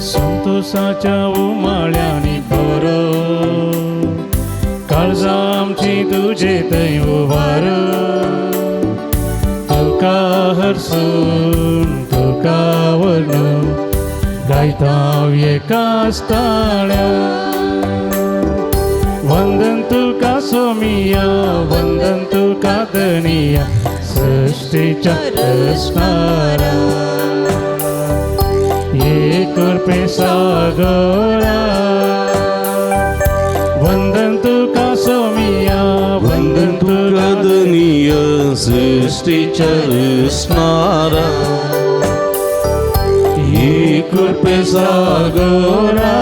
संतोषाच्या उमाळ्याने भर काळजा आमची तुझे थंय उभार तुका हरसून तुका वर्ण गायता एका स्थाळ्या वंदन तुका सोमिया वंदन तुका दनिया सृष्टीच्या रचणारा ये कृपे सागरा वंदन तुका सोमिया वंदन तुका दनीय सृष्टीच्या रचणारा ये कृपे सागरा.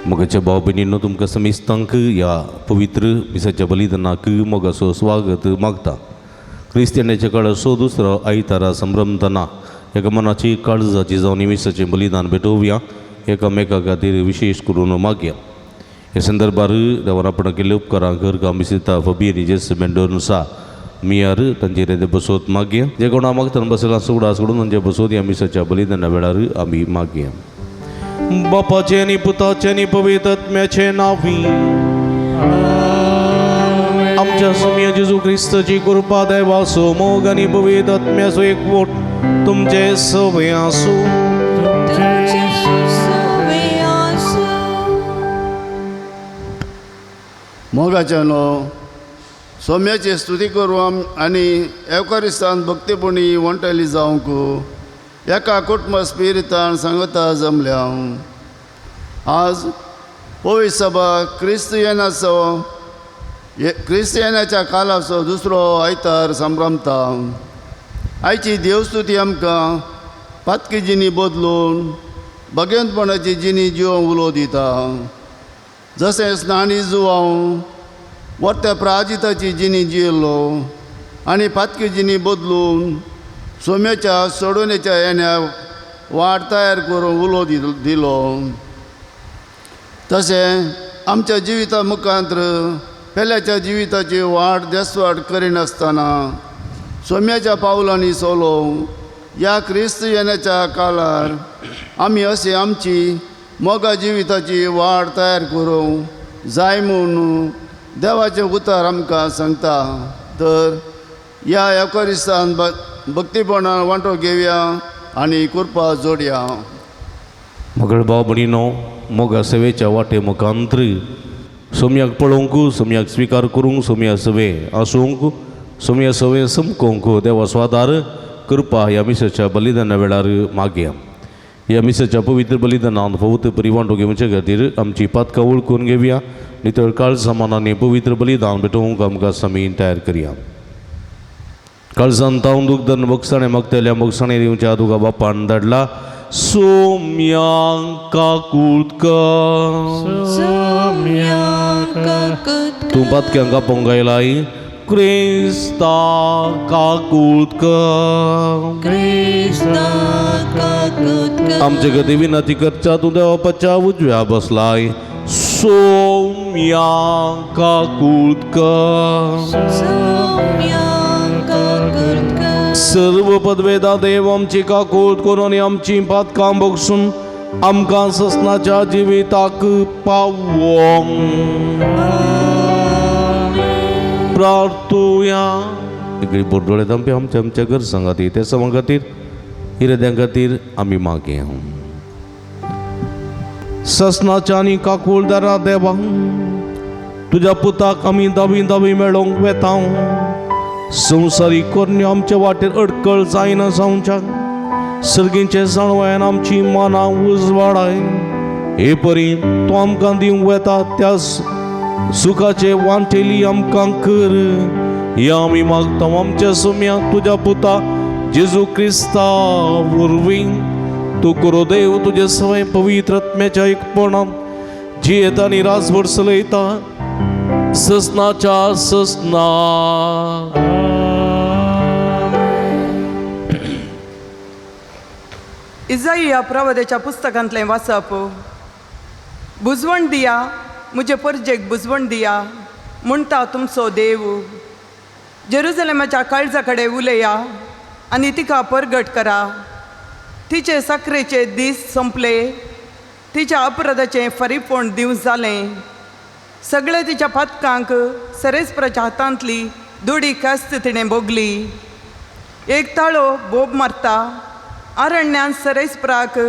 मोगाच्या भाव भयणींनो तुमकां समेस्तांक या पवित्र मिसाच्या बलिदानाक मोगाचो स्वागत मागता. क्रिस्तियानाच्या काळात सो दुसरो आयतारा संभ्रमतना एका मनाची काळजाची जावन मिसाचें बलिदान भेटोवया एकामेका खातीर विशेष करून मागया. हे संदर्भार देवान आपण केल्ले उपकारांक मिसिता फबियनी जेस मेंडोनसा मियार तांचेर येदे बसोत मागया. जे कोणा मागतना बसला सुगडा सोडून तांचे बसोत या मिसाच्या बलिदाना वेळार आमी मागया. बापाचे आनी पुताचे आनी पवित्र आत्म्याचे नांवी आमच्या सोम्या जेजू क्रिस्ताची कृपा देवाचो मोग आनी पवित्र आत्म्याचो एकवट तुमचे सवे आसूं. मोगाच्यानो सोम्याची स्तुती करूं आनी एवकारिस्तान भक्तीपणी वंटली जावंक एका कुटुंब स्पिरितान सांगता जमल्या. आज पवित्र सभा क्रिस्तियानाच्या कालाचो दुसरो आयतार संभ्रमता. आयची देवस्तुती आमकां पातकी जिणी बदलून भगवंतपणाची जिणी जिवोवंक उलो दिता. जशें स्नाणी जुवांव वर्त्या प्राजिताची जिणी जियेलो आनी पातकी जिणी बदलून सोम्याच्या सोडवणेच्या येण्या वाट तयार करून उलो दिलो. तशें आमच्या जिविता मुखांतर पेल्याच्या जिविताची वाट देसवाट करिनासतना सोम्याच्या पावलांनी चलो या क्रिस्तियानाच्या काळार आमी अशी आमची मोगा जिविताची वाट तयार करूंक जाय म्हूण देवाचें उतर आमकां सांगता. तर या एवकारिस्तान भक्तीपणान वांटो घेवया आनी कृपा जोडया. मगळ भाव भयणींनो मोगा सेवेच्या वाटे मुखांतर सोम्याक पळोवंक सोम्याक स्विकार करूंक सोम्या सवे आसूंक सोम्या सवे समकोवंक देवा स्वादार कृपा ह्या मिसाच्या बलिदाना वेळार मागया. ह्या मिसाच्या पवित्र बलिदानांत पवित्र परिवांटो घेवचे खातीर आमची पातकां वळखून घेवया. नितळ काळ समानांनी पवित्र बलिदान भेटोवंक आमकां समीन तयार करया. काळजांत तावन दुखदन बगसाणे मागतल्या बगसाणे दिवच्या तुका बापान धाडला. सोम्यांक काकुळकर तूं पातक्यांक आपोवंक गायलाय. क्रिस्ता काकुळकर आमचे खातीर विनंती करच्या तूं देवाच्या उजव्या बसलाय. सोम्यांक काकुळकर सर्व पदवेदा देव आमची काकूळ करून आनी आमची पातकां बगसून आमकां ससनाच्या जिविताक पावोंक प्रार्थुया. एक बोर्डोळे तांपे आमच्या आमच्या घर सांगाती ते समा खातीर हिरद्यां खातीर आमी मागया. ससनाच्या आनी काकूळदारा देवा तुज्या पुताक आमी दावी दावी मेळोवंक वेता. संवसारीक कोरण्यो आमच्या वाटेर अडकळ जायना जावच्याक सर्गींचे जाणवायन आमची मनां उजवाडाय. हे परी तूं आमकां दिवंक वेता त्या सुखाचे वांटेली आमकां कर. या आमी मागता आमच्या सोम्या तुज्या पुता जेजू क्रिस्ता वरवीं. तूं करो देव तुजे सवय पवित्र आत्म्याच्या एकपणान जी येता आणि रासभर चलयता ससनाच्या ससना. इजाईया प्रवाद्याच्या पुस्तकांतलें वाचप. बुजवण दिया म्हजे परजेक बुजवण दिया म्हणटा तुमचो देव. जेरुसलेमाच्या काळजा कडेन उलया आनी तिका परगट करा. तिचे साखरेचे दीस संपले, तिच्या अपराधाचें फरीपण दिवस जालें. सगळे तिच्या पातकांक सरेस्पराच्या हातांतली दोडी कास्त तिणें भोगली. एक ताळो बोब मारता. अरण्यान सरेस्पराक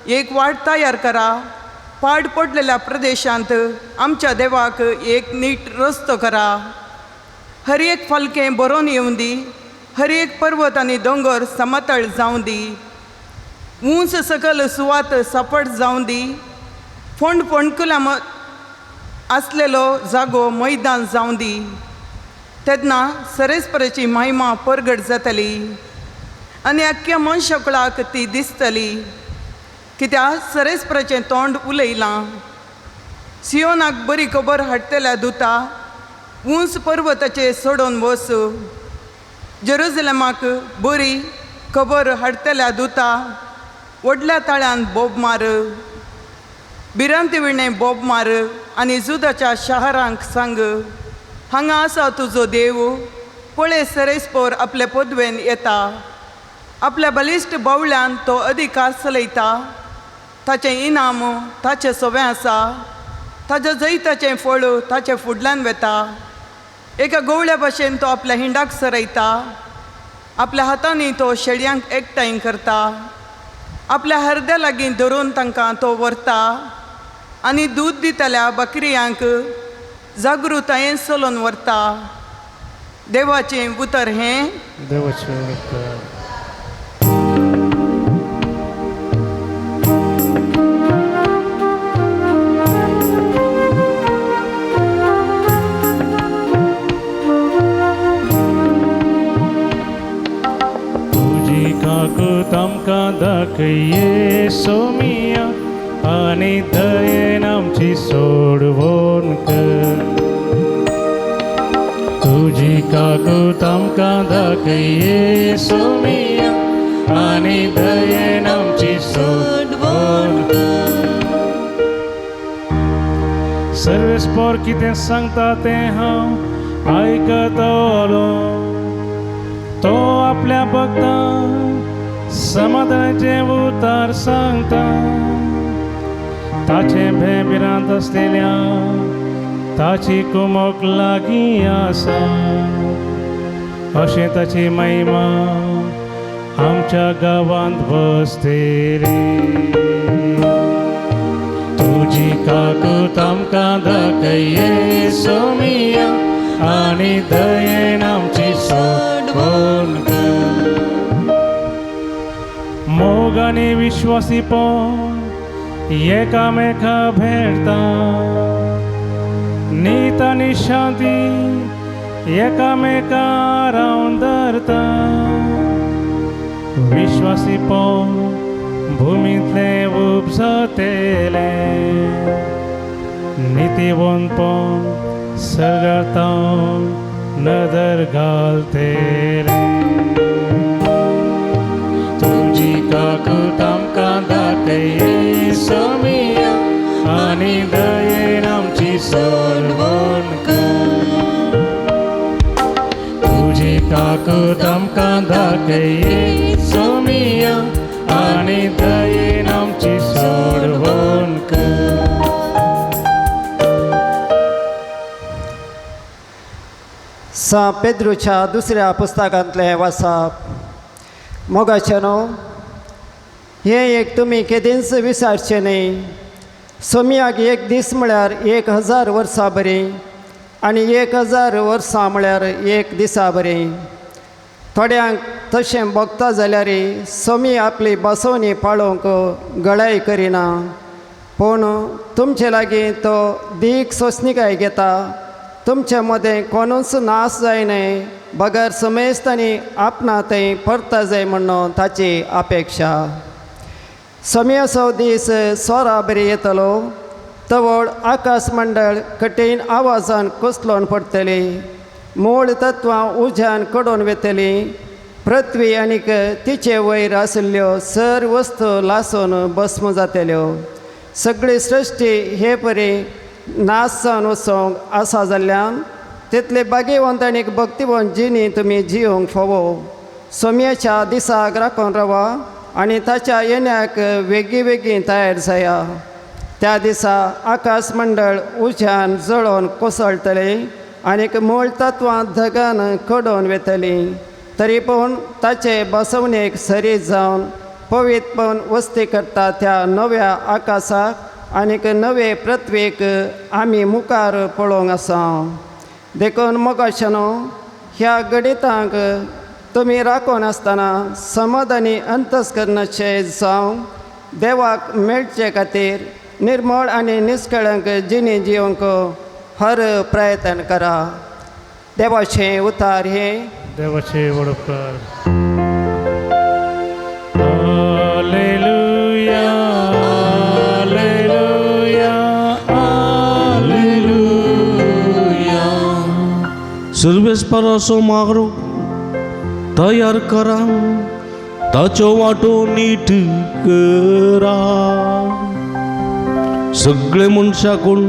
एक वाट तयार करा. पाड पडलेल्या प्रदेशांत आमच्या देवाक एक नीट रस्तो करा. हर एक फालकें बरोवन येवं दी. हर एक पर्वत आनी दोंगर समतळ जावं दी. ऊंच सकल सुवात सपट जावं दी. फोंड फोंडकुल्या आसलेलो जागो मैदान जावं दी. तेन्ना सरेस्पराची महिमा परगट जातली आनी आख्ख्या मनशाकुळाक ती दिसतली. कित्याक सरेस्पराचें तोंड उलयलां. सियोनाक बरी खबर हाडटल्या दुता ऊंच पर्वताचेर सोडून वच. जेरुसलेमाक बरी खबर हाडटल्या दुता व्हडल्या ताळ्यान बोब मार. भिरांती विणें बोब मार आनी जुदाच्या शारांक सांग, हांगा आसा तुजो देव. पळय सरेस्पर आपले पदवेन येता. आपल्या बलिश्ट बावळ्यान तो अधिकार चलयता. ताचें इनाम ताचे सोबे आसा. ताच्या जैताचें फळ ताचे फुडल्यान वेता. एका गवळ्या भाशेन तो आपल्या हिंडाक सरयता. आपल्या हातांनी तो शेळयांक एकठांय करता. आपल्या हरद्या लागीं धरून तांकां तो व्हरता आनी दूद दितल्या बकरियांक जागृतायेन चलोवन व्हरता. देवाचें उतर हें. देवाचें उतर. तामकां दाखये सोमिया आनी दयेन आमची सोडवण कर. तुजी काकू तामकां दाखये सोमिया आनी दयेन आमची सोडवण कर. सर्वेस्पर कितें सांगता तें हांव आयकतलो. तो आपल्या भक्तांक समाधानाचे उतार सांगता. ताचे भेबिरांत असलेल्या ताची कुमक लागीं आसा. अशें ताची महिमा आमच्या गांवांत बसतली. तुजी काकूट आमकां दाखये सोमिया आनी दयेन आमची सोडवण कर. मोग आनी विश्वासीपण एकामेका भेटता. नीत आनी शांती एकामेका रावन धरता. विश्वासीपण भुमींतले उपजतेले. नितीवंतपण सर्गातावन नदर घालतेले. तुजी काकूट आमकां दाखये सोमिया आनी दयेन आमची सोडवण कर. तुजी काकूट आमकां दाखये सोमिया आनी दयेन आमची सोडवण कर. सा पेद्रूच्या दुसऱ्या पुस्तकांतलें वाचप. मोगाचेनो हें एक तुमी केदींच विचारचें न्ही. सोमियाक एक दीस म्हळ्यार 1000 वर्सां बरीं आनी 1000 वर्सां म्हळ्यार एक दिसा बरीं. थोड्यांक तशें भोगता जाल्यार सोमी आपली बसवणी पाळोवंक गळाय करिना. पूण तुमचे लागीं तो दीक सोंसणिकाय घेता. तुमचे मदें कोणूच नाश जायना बगर समेस्तांनी आपणा थंय परता जाय म्हणून ताची अपेक्षा. सोमियाचो दीस सोरा बरी येतलो तवळ आकाश मंडळ कठीण आवाजान कोसलोन पडटली, मूळ तत्वां उज्यान कडून वेतली, पृथ्वी आनीक तिचे वयर आशिल्ल्यो सर वस्तू लासून भस्म जातल्यो. सगळी सृश्टी हे परी नाश जावन वचोंक आसा जाल्ल्यान तितले भाग्यवंत आनीक भक्तिवंत जिणी तुमी जियोंक फोवो. सोम्याच्या दिसाक राखून रावा आनी ताच्या येण्याक वेगळी तयार जाया. त्या दिसा आकाश मंडळ उज्यान जळोवन कोसळटले आनीक मूळ तत्वां धगान कडून वेतली. तरी पूण ताचे बसवणेक सरी जावन पवित्रपण वस्ती करता त्या नव्या आकाशाक आनीक नवे पृथ्वीक आमी मुखार पळोवंक आसा. देखून मोगाशनो ह्या गणितांक तुमी राखून आसतना समाधानी अंतस्करणाचे जावन देवाक मेळचे खातीर निर्मळ आनी निश्कळंक जिणी जियोंक हर प्रयत्न करा. देवाचें उतार हे देवाचे वडोपकार. Hallelujah, hallelujah, hallelujah. सर्वेस्पराचो मागरो तयार करा, ताचो वाटो नीट करा. सगळे मनशाकून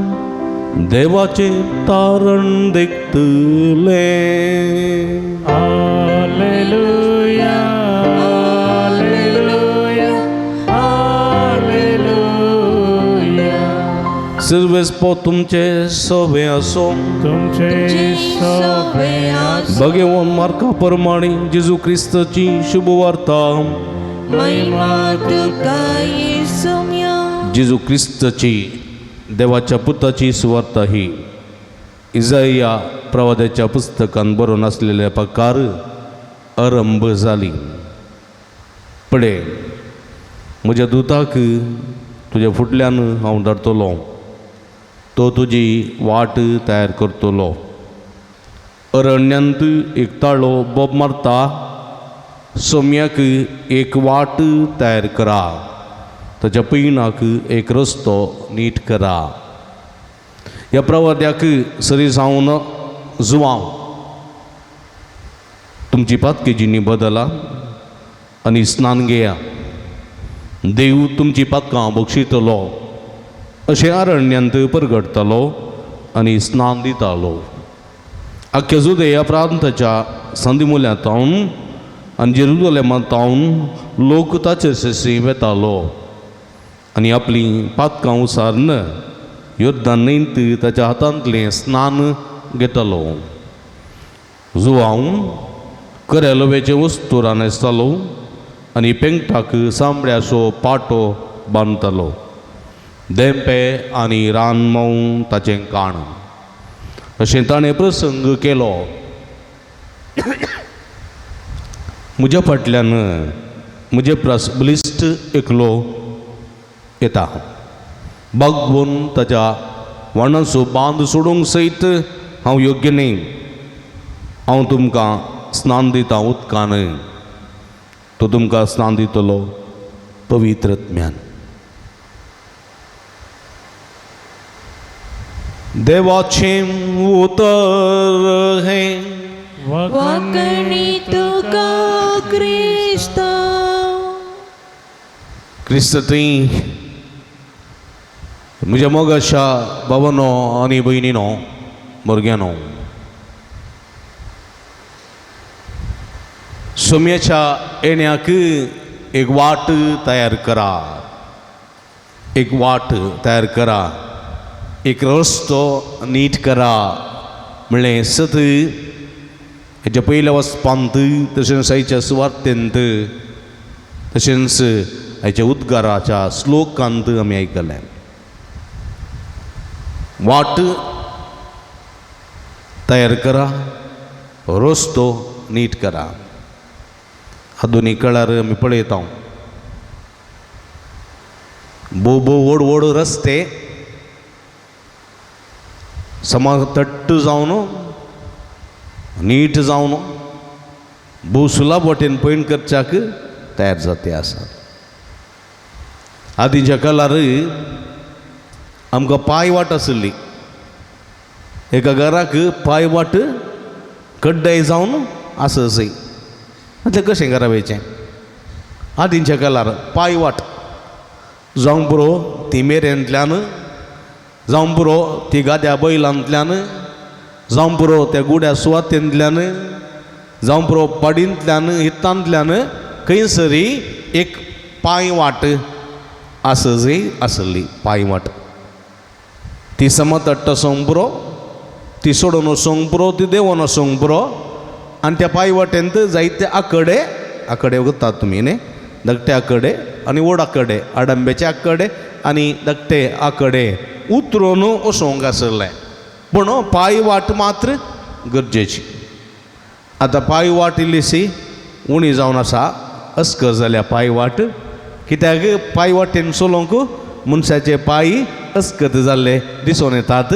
देवाचे तारण देखतले. Hallelujah, hallelujah, hallelujah. सर्वेस्पो तुमचे सोबे असो. तुमचे सोबे आसो. भगवान मार्का प्रमाणे जेजू ख्रिस्ताची शुभ वार्ता. महिमा तुका येसुम्या. जेजू ख्रिस्ताची देवाच्या पुताची सुवार्ता ही इजाया प्रवाद्याच्या पुस्तकान बरोवन आसलेल्या प्रकार आरंभ जाली. पडे म्हज्या दुताक तुज्या फुडल्यान हांव धाडटलों, तो तुजी वाट तयार करतलो. अरण्यांत एक ताळो बोब मारता, सोम्याक एक वाट तयार करा, ताच्या पैनाक एक रस्तो नीट करा. ह्या प्रवाद्याक सरी जावन जुवांव तुमची पातकी जिणी बदला आनी स्नान घेया. देव तुमची पातकां बक्षितलो अशें अरण्यांत परगडतलो आनी स्नान दितालो. आख्या जुदेया प्रांताच्या संदिमुल्यांतावन आनी जेरुसलेमांतावन लोक ताचे शेशी वेतालो आनी आपली पातकां उसारन योर्दान न्हंयत ताच्या हातांतलें स्नान घेतालो. जुवांव करेलवेचे वस्तूरां न्हेसतालो आनी पेंगटाक सांबड्याचो पाटो बांदतालो. देंपे आनी रानमोव ताचें काण अशें ताणें प्रसंग केलो. म्हज्या फाटल्यान म्हजे बलिश्ट एकलो येता. भगवून ताच्या वाणाचो बांद सोडूंक सयत हांव योग्य न्ही. हांव तुमकां स्नान दिता उदकान. तो तुमकां स्नान दितलो पवित्रत्म्यान. देवाचें उतर हें वाकणी तुका क्रिस्ता. क्रिस्ती म्हज्या मोगाच्या भावानो आनी भयणीनो, भुरग्यानो, सोम्याच्या येण्याक एक वाट तयार करा. एक वाट तयार करा, एक रस्तो नीट करा. म्हणलें सत हेच्या पयल्या वचपांत, तशेंच हेच्या सुवार्थेंत, तशेंच हेच्या उद्गाराच्या श्लोकांत आमी आयकलें. वाट तयार करा, रस्तो नीट करा. दोनी कळार आमी पळयता. व्हड व्हड रस्ते समा तट्ट जावन नीट जावन भोवसुलाब वटेन पैण करच्याक तयार जाते आसात. आदींच्या काळार आमकां पांय वाट आसली एका घराक पांय वाट कड्डय जावन आसय तें कशें करावेचें आदींच्या काळार पांय वाट जावं पुरो ती मेरेंतल्यान जावं पुरो ती गाद्या बैलांतल्यान जावं पुरो त्या गुड्या सुवातेंतल्यान जावं पुरो पाडींतल्यान हितांतल्यान खंयसरी एक पांय वाट आसय आसली पांय वाट ती समतट्ट वचोंक पुरो ती सोडून वचोंक पुरो ती देंवन वचोंक पुरो आनी त्या पांय वाटेंत जायते आकडे वतात तुमी न्ही धाकटे आकडे आनी व्हड आकडे आडंब्याचे आकडे आनी धाकटे आकडे उतरून वचोंक आसले पूण पांय वाट मात्र गरजेची आतां पांय वाट इल्लीशी उणी जावन आसा अस्कर जाल्या पांय वाट कित्याक पांय वाटेन चलोवंक मनशाचे पांय अस्कत जाल्ले दिसून येतात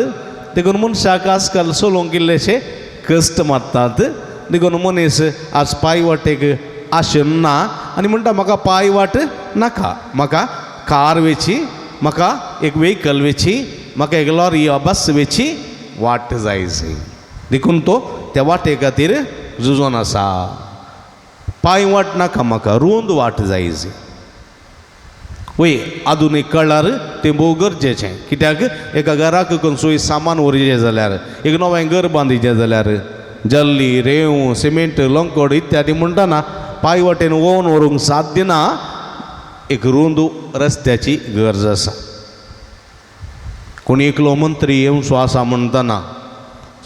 देखून मनशाक आजकाल चलोवंक इल्लेशे कश्ट मारतात देखून मनीस आज पांय वाटेक आशेना आनी म्हणटा म्हाका पांय वाट नाका म्हाका कार वेची म्हाका एक वेहिकल वेची म्हाका एक लॉरी वा बस वेची वाट जाय देखून तो त्या वाटे खातीर झुजोन आसा पांय वाट नाका म्हाका रुंद वाट जाय वय आधुनीक काळार तें भोव गरजेचें कित्याक एका घराक खंयचोय सामान व्हरचें जाल्यार एक नवें घर बांदचें जाल्यार जल्ली रेंव सिमेंट लंकोड इत्यादी म्हणटाना पांय वाटेन व्हरून साध्य ना एक रुंद रस्त्याची गरज आसा कोणी एकलो मंत्री येवचो आसा म्हणटाना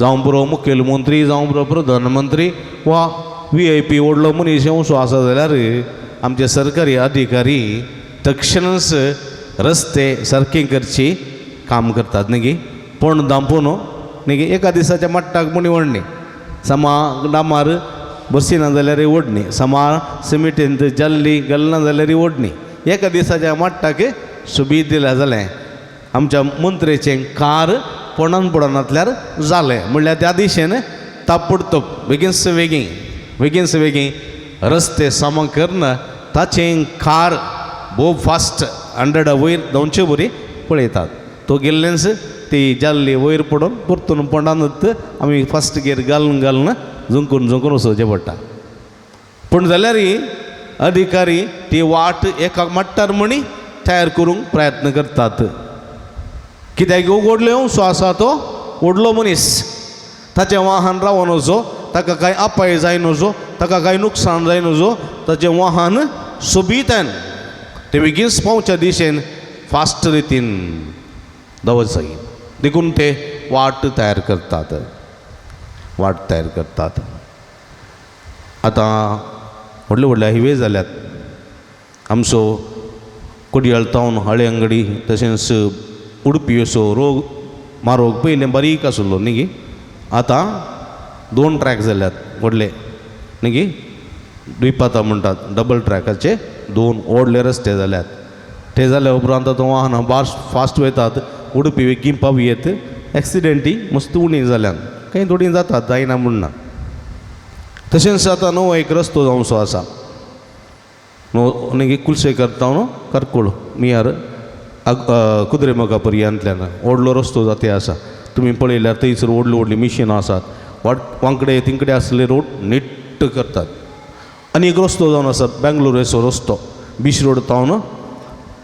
जावं पुरो मुखेलमंत्री जावं पुरो प्रधानमंत्री वा VIP व्हडलो मनीस येवचो आसा जाल्यार आमचे सरकारी अधिकारी तक्षणच रस्ते सारके करची काम करतात न्ही पण दांपून न्ही एका दिसाच्या मट्टाक मुणी व्हडणी समा डांबार बसयना जाल्यार व्हडणी समा सिमेंटेंत जल्ली घालना जाल्यार व्हडणी एका दिसाच्या मट्टाक सुबीत दिल्या जालें आमच्या मंत्र्याचें कार पोंडान पडनातल्यार जालें म्हणल्यार त्या दिशेन ताबडतोब बेगीन रस्ते सामा करना ताचें कार भोव फास्ट 100 वयर 200 वरी पळयतात तो गेल्लेंच ती जाल्ली वयर पडून परतून पोंडानच आमी फस्ट गेर घालून झुंकून वचोवचें पडटा पूण जाल्यारय अधिकारी ती वाट एका मट्टार म्हणी तयार करूंक प्रयत्न करतात कित्याक व्हडलो येवचो आसा तो व्हडलो मनीस ताचें वाहन रावन वचो ताका कांय अपाय जाय नजो ताका कांय नुकसाण जाय नजो ताचें वाहन सोबीतन ते बेगीन पावच्या दिशेन फास्ट रितीन दवरचो देखून ते वाट तयार करतात आतां व्हडले हायवे जाल्यात आमचो कुडयाळ टावन हळे अंगडी तशेंच उडपी असो मार्ग पयलें बारीक आसलो न्ही आतां 2 ट्रॅक जाल्यात व्हडले न्ही द्विपाता म्हणटात डबल ट्रॅकाचे 2 व्हडले रस्ते जाल्यात ते जाल्या उपरांत आतां वाहनां फास्ट वयतात उडपी बेगीन पावयेत एक्सिडेंटी मस्त उणी जाल्यात कांय थोडी जातात जायना म्हणना तशेंच आतां नवो एक रस्तो जावचो आसा न्ही कुलशेकर टावन करकोळ मियार कुद्रेमुखा पर्यंतल्यान व्हडलो रस्तो जाते आसा तुमी पळयल्यार थंयसर व्हडली मिशिनां आसात वांकडे तिंकडे आसले रोड नीट करतात आनी एक रस्तो जावन आसा बेंगलोरेचो रस्तो बीच रोड टावन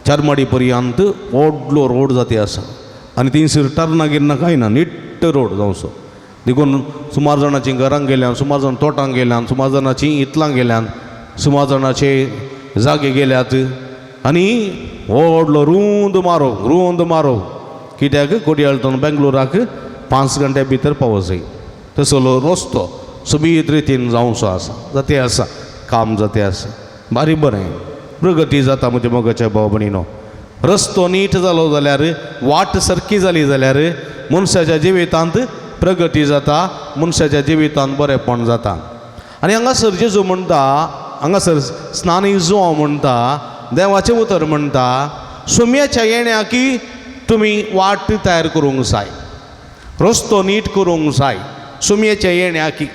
चारमाडी पर्यंत व्हडलो रोड जाते आसा आनी थंयसर टर्ना गिरना कांय ना नीट रोड जावचो देखून सुमार जाणांची घरांक गेल्यान सुमार जाण तोटांक गेल्यान सुमार जाणांची इतलांक गेल्यान सुमार जाणांचे जागे गेल्यात आनी व्हडलो रुंद मारो कित्याक कोडयाळटून बेंगलोराक 5 घंटे भितर पावोसय तसलो रस्तो सुबीत रितीन जावचो आसा जाते आसा काम जाते आसा बारी बरें प्रगती जाता म्हणजे मोगाच्या भाव भयणीनो रस्तो नीट जालो जाल्यार वाट सारकी जाली जाल्यार मनशाच्या जिवितांत प्रगती जाता मनशाच्या जिवितांत बरेंपण जाता आनी हांगासर जेजू म्हणटा हांगासर स्नान इजो म्हणटा देवाचें उतर म्हणटा सुम्याच्या येण्याकी तुमी वाट तयार करूंक जाय रस्तो नीट करूंक जाय सुम्याच्या येण्याकी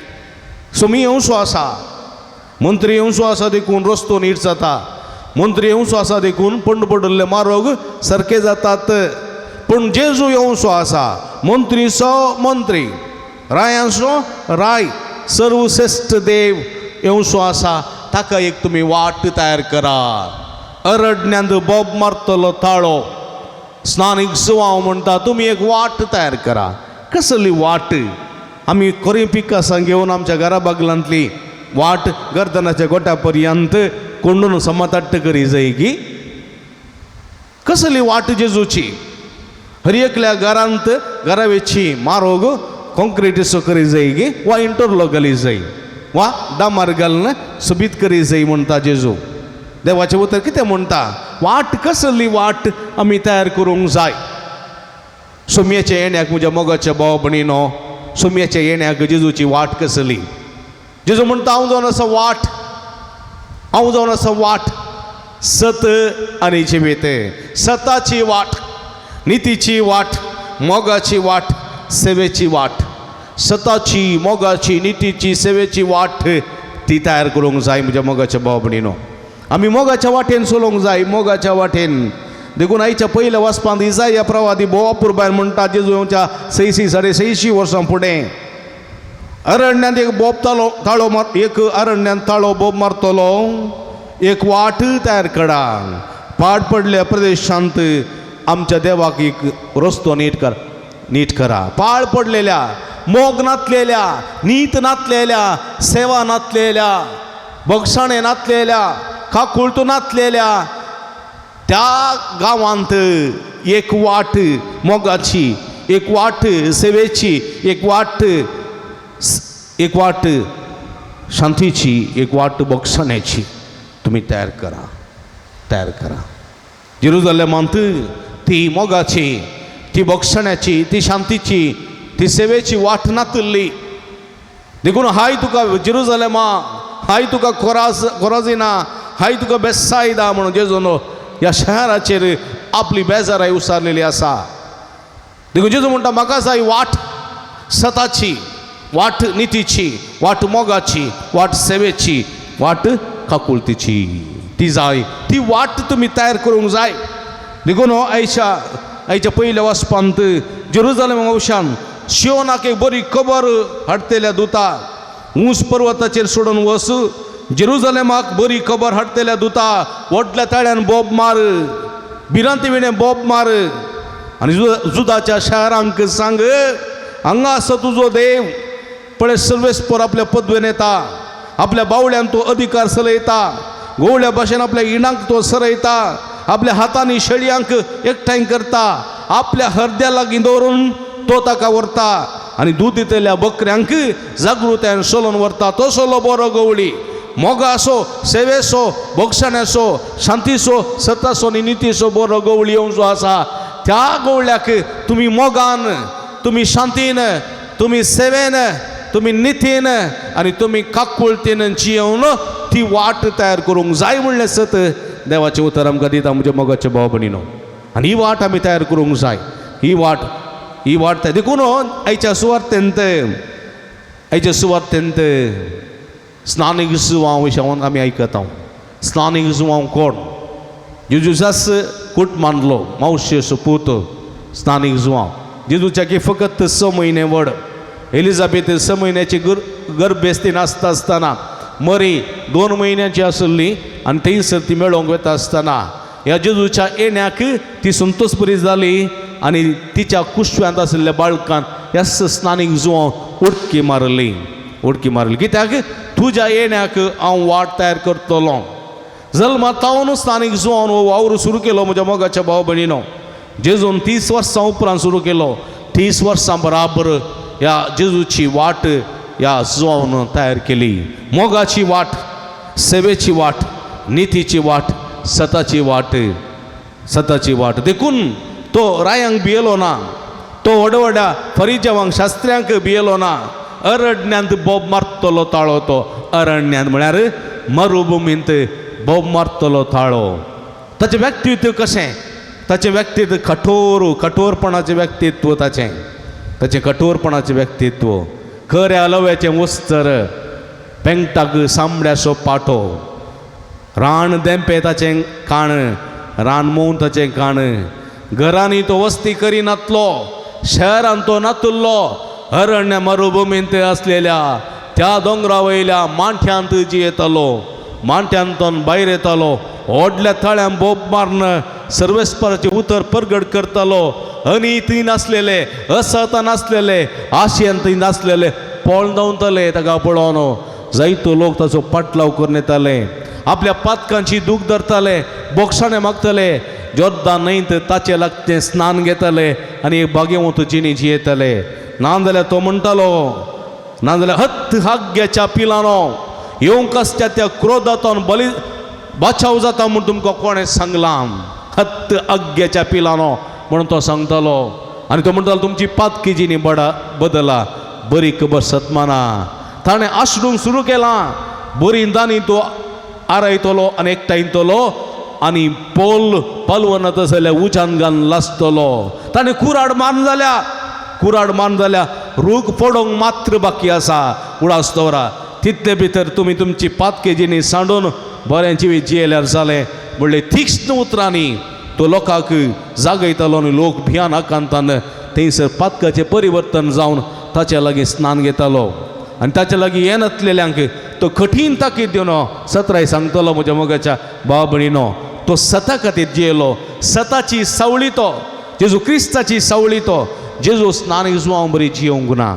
सुमी येवचो आसा मंत्री येवचो आसा देखून रस्तो नीट जाता मंत्री येवचो आसा देखून पंड पडले मार्ग सारके जातात पूण जेजू येवचो आसा मंत्रीचो मंत्री रायांचो राय सर्वश्रेष्ठ देव येवचो आसा ताका एक तुमी वाट तयार करात अरण्यांत बोब मारतलो ताळो स्नानीक सुवाव म्हणटा तुमी एक वाट तयार करा कसली वाट आमी कोरिपिकासां घेवन आमच्या घरा बागलांतली वाट गर्दनाच्या गोट्या पर्यंत कोंडून समतट्ट करी जाय की कसली वाट जेजूची हर एकल्या घरांत घरावेची मारोग कॉन्क्रीटिसो करी जाय की वा इंटरलॉक घाली जाय वा डांबर घालून सुबीत करी जाय म्हणटा जेजू देवाचें उतर कितें म्हणटा वाट कसली वाट आमी तयार करूंक जाय सोम्याच्या येण्याक म्हज्या मोगाच्या भाव भयणीनो सोम्याच्या येण्याक जेजूची वाट कसली जेजू म्हणटा हांव जावन आसा वाट हांव जावन आसा वाट सत आनी जिवीत सताची वाट नितीची वाट मोगाची वाट सेवेची वाट सताची मोगाची नितीची सेवेची वाट ती तयार करूंक जाय म्हज्या मोगाच्या भाव भयणीनो आमी मोगाच्या वाटेन चलोवंक जाय मोगाच्या वाटेन देखून आयच्या पयल्या वाचपांत इसाया प्रवादी भोवापूर भायर म्हणटा जेजू येवच्या 600 वर्सां फुडें अरण्यांत एक बोब ताळो एक अरण्यांत ताळो बोब मारतलो एक वाट तयार करा पाड पडल्या प्रदेशांत आमच्या देवाक एक रस्तो नीट करा पाड पडलेल्या मोग नातलेल्या नीत नातलेल्या सेवा नातलेल्या बगसाणे नातलेल्या काकुळतो नातलेल्या त्या गांवांत एक वाट मोगाची एक वाट सेवेची एक वाट शांतीची एक वाट बगसाण्याची तुम्ही तयार करा जेरुसलेमांत ती मोगाची ती बगसाण्याची ती शांतीची ती सेवेची वाट नातल्ली देखून हाय तुका जेरुसलेमा हाय तुका कोराजिना हाय तुका बेसायदा म्हणून जेजून ह्या शहराचेर आपली बेजाराय उसारलेली आसा देखून जेजू म्हणटा म्हाका जाय वाट सताची वाट नितीची वाट मोगाची वाट सेवेची वाट काकुळतीची ती जाय ती वाट तुमी तयार करूंक जाय देखून आयच्या पयल्या वचपांत जेरुसलेम वंशान शियोनाक एक बरी खबर हाडटल्या दुता ऊंच पर्वताचेर सोडून वस जेरुसलेमाक बरी खबर हाडटल्या दुता व्हडल्या ताळ्यान बोब मार भिरांती विणें बोब मार आनी जुदाच्या शहरांक सांग हांगा आसा तुजो देव पळय सर्वेस्पर आपल्या पदवेन येता आपल्या बावड्यान तो अधिकार चलयता गोवळ्या भाशेन आपल्या इणांक तो सरयता आपल्या हातांनी शेळयांक एकठांय करता आपल्या हर्द्या लागीं दवरून तो ताका व्हरता आनी दूद दितल्या बकऱ्यांक जागृतायेन सोलोन व्हरता तो सोलो बरो गवळी मोगा असो सेवेसो बगसाण्यासो शांतीसो सतासो आनी नितीसो बरो गवळी येवचो आसा त्या गवळ्याक तुमी मोगान तुमी शांतीन तुमी सेवेन तुमी नितीन आनी तुमी काकुळतेन जियेवन ती वाट तयार करूंक जाय म्हणलें सत देवाचें उतर आमकां दिता म्हज्या मोगाच्या भाव भयणीनो आनी ही वाट आमी तयार करूंक जाय ही वाट देखून आयच्या सुवातेंत स्नानीक सुवांव विशयान आमी आयकता स्नानीक सुवांव कोण जेजूसास कूट मानलो मावशेचो पूत स्नानीक सुवांव जेजूच्या की फकत 6 म्हयने व्हड एलिझाबेथ 6 म्हयन्याची गर्भेस्तीन आसतना मरी 2 म्हयन्याची आसली आनी थंयसर ती मेळोंक वता आसतना ह्या जेजूच्या येण्याक ती संतोश बरी जाली आनी तिच्या कुशव्यांत आशिल्ल्या बाळकान ह्या स्नानीक जुवांव उडकी मारली कित्याक तुज्या येण्याक हांव वाट तयार करतलो जल्मातावन स्नानीक जुवांव वावर सुरू केलो म्हज्या मोगाच्या भाव भयणीनो जेजून 30 वर्सां उपरांत सुरू केलो 30 वर्सां बराबर ह्या जेजूची वाट ह्या जुवांवन तयार केली मोगाची वाट सेवेची वाट नितीची वाट सताची वाट देखून तो रायांक भियेलो ना तो व्हड्या फरिजावांक शास्त्र्यांक भियेलो ना अरण्यांत बोब मारतलो ताळो तो अरण्यांत म्हळ्यार मरुभुमींत बोब मारतलो ताळो ताचें व्यक्तित्व कशें ताचें व्यक्तित्व कठोरपणाचें व्यक्तित्व ताचें कठोरपणाचें व्यक्तित्व खऱ्या लव्याचें वस्त्र पेंगटाक सामड्याचो पाटो रान देंपे ताचें काण रान मोवन ताचें काण घरांनी तो वस्ती करी नातलो, शहरान तो नातुल्लो, अरण्य मरुभुमींत असलेल्या त्या दोंगरा वयल्या मांठ्यांत जियेतालो, मांठ्यांतून भायर येतालो, व्हडल्या तळ्यान बोब मारन सर्वेस्पराचे उतर परगड करतालो, अनिती नासलेले, असत नासलेले, आशयंत नासलेले पळोवन धांवतले ताका पळोवन. जायतो लोक ताचो पाटलाव करून येताले, आपल्या पातकांची दूख धरताले, बोक्षाणे मागतले, जोरदार न्हंयत ताचे लागते स्नान घेताले आनी बागेवंत जिणी जियेताले. नाजाल्यार तो म्हणटालो, नाजाल्यार हत्त हाग्याच्या पिलानो येवंक कसत्या त्या क्रोधातून बाचाव जाता म्हूण तुमकां कोणें सांगलां. हत्त आग्याच्या पिलानो म्हणून तो सांगतालो. आनी तो म्हणटालो तुमची पातकी जिणी बदला, बरी खबर सतमाना. ताणें आशडूंक सुरू केलां, बरी दानी तो आरयतलो आनी एकठांयतलो आनी पोल पालवनात जाल्यार उज्यान घालून लासतलो. ताणें कुराड मान जाल्या रूख पडोवंक मात्र बाकी आसा उडास दवरा. तितले भितर तुमी तुमची पातके जिणी सांडून बरें जिवीत जियेल्यार जालें म्हणले तीक्ष्ण उतरांनी तो लोकांक जागयतालो आनी लोक भियान आकांतान थंयसर पातकाचें परिवर्तन जावन ताचे लागीं स्नान घेतालो. आनी ताचे लागीं हे नासलेल्यांक तो कठीण ताकीद दिवन सत्राय सांगतलो, म्हज्या मोगाच्या भाव भयणीनो, तो सता खातीर जियेलो, सताची सावळी तो, जेजू क्रिस्ताची सावळी तो. जेजू स्नानीक जुवां बरी जियोंक ना,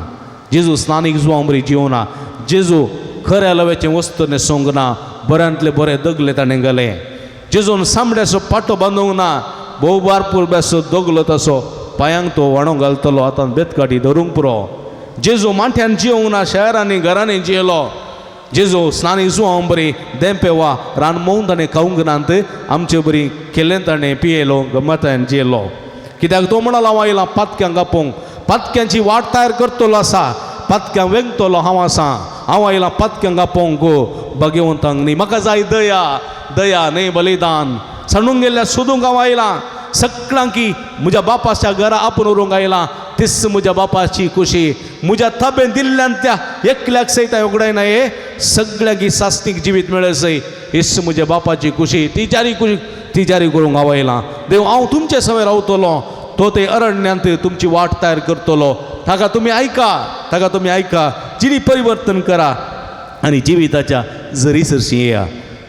जेजू स्नानीक जुवां बरी जिवना, जेजू खऱ्या लवेचें वस्तू न्हेसोंक ना, बऱ्यांतले बरें दगले ताणें घाले. जेजून सामड्याचो पाटो बांदूंक ना, भोव बारपूर बेसो दोगलो तसो पांयांक तो वाणो घालतलो, आतां बेतकाटी धरूंक पुरो. जेजू माथ्यान जियोंक ना, शहरांनी घरांनी जियेलो. जेजू स्नानीक जुवां बरी देंपे वा रानमोवन ताणें खावंक नात, आमचे बरी केल्लें ताणें पियेलो, गमतान जियेलो. कित्याक तो म्हणलो हांव आयलां पातक्यांक आपोवंक, पातक्यांची वाट तयार करतलो आसा, पातक्यांक वेंगतलो हांव आसा, हांव आयलां पातक्यांक आपोवंक भाग्यवंतांक न्ही. म्हाका जाय दया न्ही बलिदान. सांडून गेल्ल्या सोदूंक हांव आयलां, सगळ्यांक म्हज्या बापाच्या घरा आपूण व्हरूंक आयलां. तीच म्हज्या बापाची खुशी, म्हज्या ताब्यान दिल्ल्यान त्या एकल्याक सयत हांवें उगडायना, हे सगळ्यांक सास्तीक जिवीत मेळय सय, हीच म्हज्या बापाची खुशी. ती जारी करूंक हांव आयलां. देव हांव तुमचे सवय रावतलो, तो ते अरण्यांत तुमची वाट तयार करतलो. ताका तुमी आयका, जिणी परिवर्तन करा आनी जिविताच्या जरी सरशी येया,